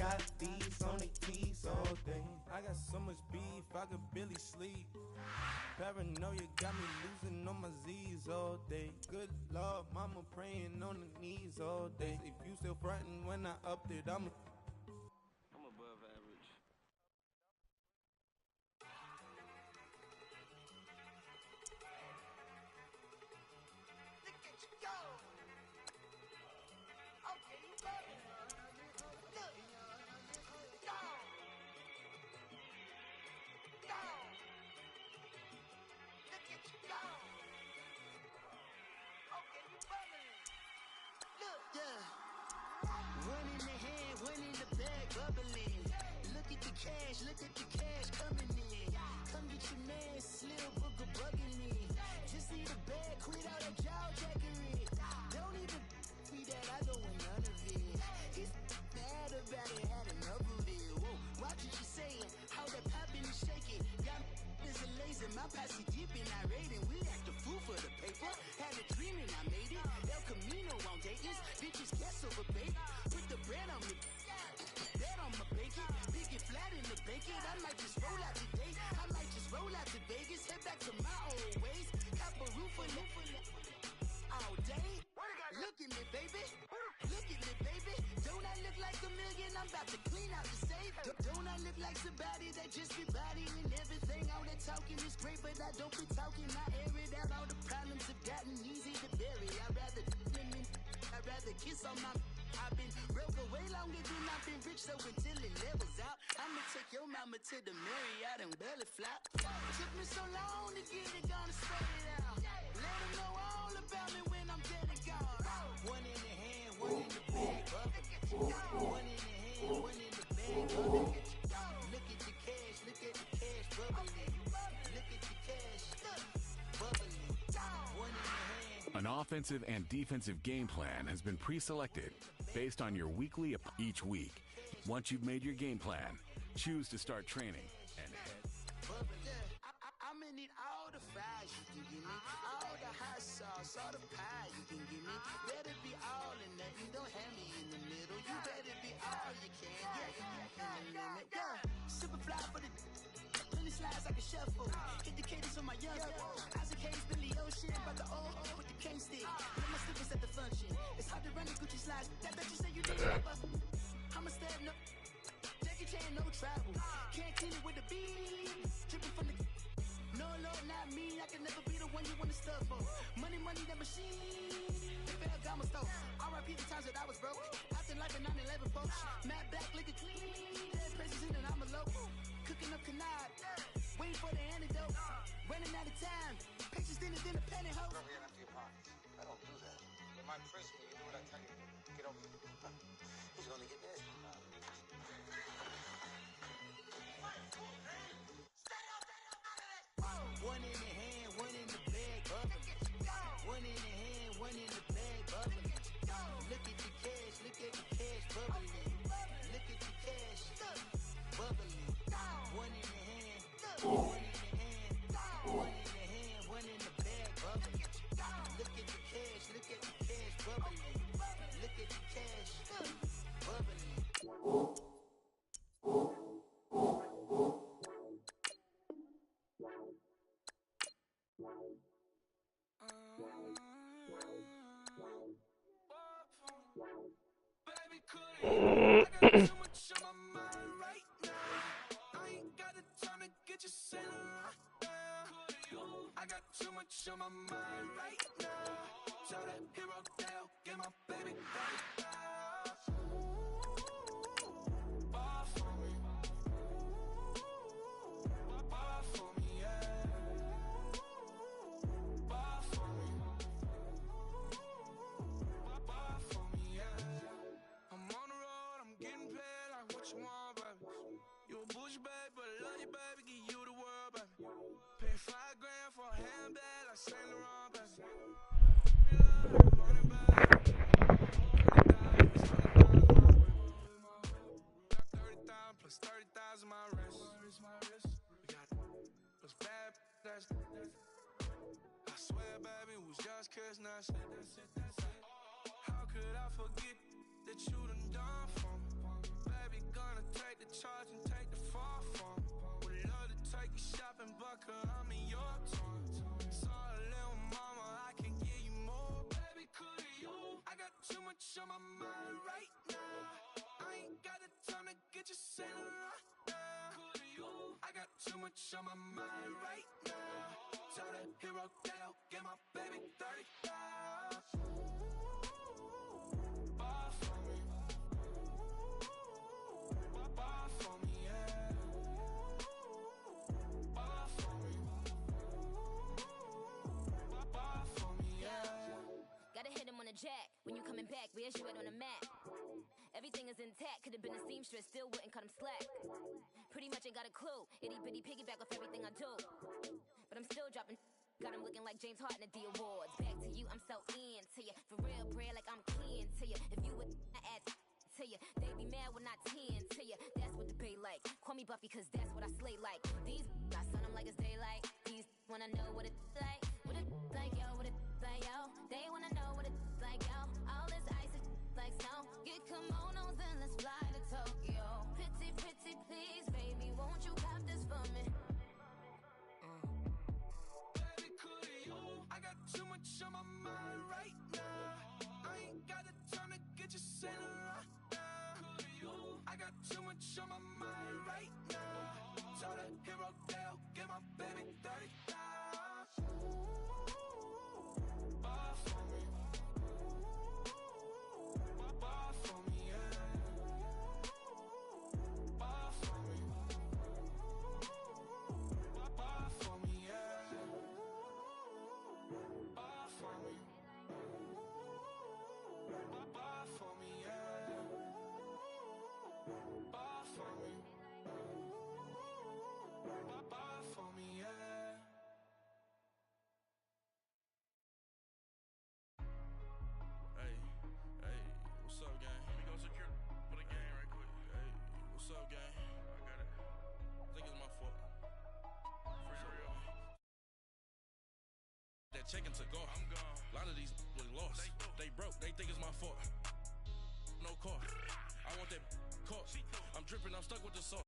got thieves on the keys all day. I got so much beef, I could barely sleep. Paranoia got me losing on my Z's all day. Good Lord, mama praying on the knees all day. If you still frontin' when I upped it, I'm above average. Look at you go. Okay, you got it. Look. Go. Go. Look at you go. Okay, you bubbling. Look. Yeah. One in the hand, one in the bag, bubbling. Look at the cash coming in. Come get your man, Slim Booger bugging me. Just need a bag, quit all that jaw jackery. Don't even be that, I don't want none of it. He's mad about it, had enough of it. Whoa, watch what you saying, how that poppin' and shaking. Y'all is a lazy, my posse deep and I raiding. We act a fool for the paper, had a dream and I made it. El Camino on Dayton's, bitches guess over baby. Put the bread on me, bet on my bacon. Big it flat in the bacon, I might just roll out today. I might just roll out to Vegas, head back to my old ways. Cop a roof for all day. Look at me, baby. Look at me, baby. Don't I look like a million? I'm about to clean out the safe. Don't I look like somebody that just be bodying everything? All that talking is great, but I don't be talking. I air it out. All the problems have gotten easy to bury. I'd rather kiss on my. I've been broke way longer than I've been rich, so until it levels out, I'ma take your mama to the Marriott and belly flop. Took me so long to get it, gonna spread it out. Let them know all about me when I'm dead and gone. One in the hand, one in the bag, one in the hand, one in the bag, look at the cash, bubbling. Look at the cash, bubbling. One in the hand. An offensive and defensive game plan has been pre-selected based on your weekly each week. Once you've made your game plan, choose to start training and head. I'm gonna need all the fries you can give me, all the hot sauce, all the pie you can give me. Better be all or nothing, don't have me in the middle. You better be all you can, yeah. Super fly for the plenty slides like a shuffle. Hit the cadence on my young Isaac Hayes, Billy Ocean, but the old with the cane stick. Let my slippers at the function. It's hard to run the Gucci slides. That bet you say you need a I'm a step, no Jackie Chan, no travel. Can't clean it with the beat. Dripping from the no, Lord, not me. I can never be the one you want to stuff for. Money, that machine. Big Gama stove. R.I.P. the times that I was broke. Acting like a 9/11 folks. Matte black, liquor clean. Dead president and I'm a local. Cooking up canard. Waiting for the antidote. Running out of time. Pictures thinner than a pantyhose. Over here, empty your pockets. I don't do that. In my prison, you do what I tell you. Get over here. He's gonna get this. One in the hand, one in the bag, bubbling. One in the hand, one in the bag, bubbling. Look at the cash, bubbling. Look at the cash, bubbling. One in the hand, one in the hand, one in the hand, one in the bag, bubbling. Look at the cash, bubbling. Look at the cash, bubbling. I got too much on my mind right now. Show that hero down, get my baby right now. Ball for me, yeah. Ball for me, yeah. I'm on the road, I'm getting paid like what you want, baby. You a bougie, baby, but I love you, baby. Give you the world, baby. Pay $5 grand for a handbag like Saint Laurent, baby. Running back. Got 30,000 plus 30,000 my wrist. We got those bad that's. I swear, baby, it was just kiss, that's it. How could I forget that you done for me? Baby, go Saint Laurent. I got too much on my mind right now. Tell the hero that I'll get my baby 30,000. Bar for me. Bar for me, yeah. Bar for me. Bar for me, yeah. Gotta hit him on the jack. When you coming back, where's you at on the map? Everything is intact. Could've been a seamstress, still wouldn't cut him slack. Pretty much ain't got a clue. Itty bitty piggyback off everything I do. But I'm still dropping. Got him looking like James Harden at the awards. Back to you, I'm so into you. For real, bread, like I'm keen to you. If you would add to you, they be mad when I tend to you. That's what the bay like. Call me Buffy, cause that's what I slay like. These, I son them like it's daylight. These wanna know what it's like. What it like, yo, what it like, yo. They wanna know what it's like, yo. All this ice is like snow. Get kimonos and let's fly to Tokyo. Pretty, pretty, please, baby, won't you have this for me? Baby, could you? I got too much on my mind right now. I ain't got the time to get you Saint Laurent. I got too much on my mind right now. Tell the hero that I'll get my baby 30,000. Bar for me. Bar for me, yeah. Bar for me. Bar for me, yeah. Bar for me. Bar for me, yeah. Bar for me. Bar for me, yeah. Hey, what's up, gang? Let me go secure for the game right quick. Hey, what's up, gang? I got it. I think it's my fault. For real. That check-in took off. I'm gone. A lot of these was lost. They broke. They think it's my fault. No car. I want that car. I'm dripping. I'm stuck with the sauce.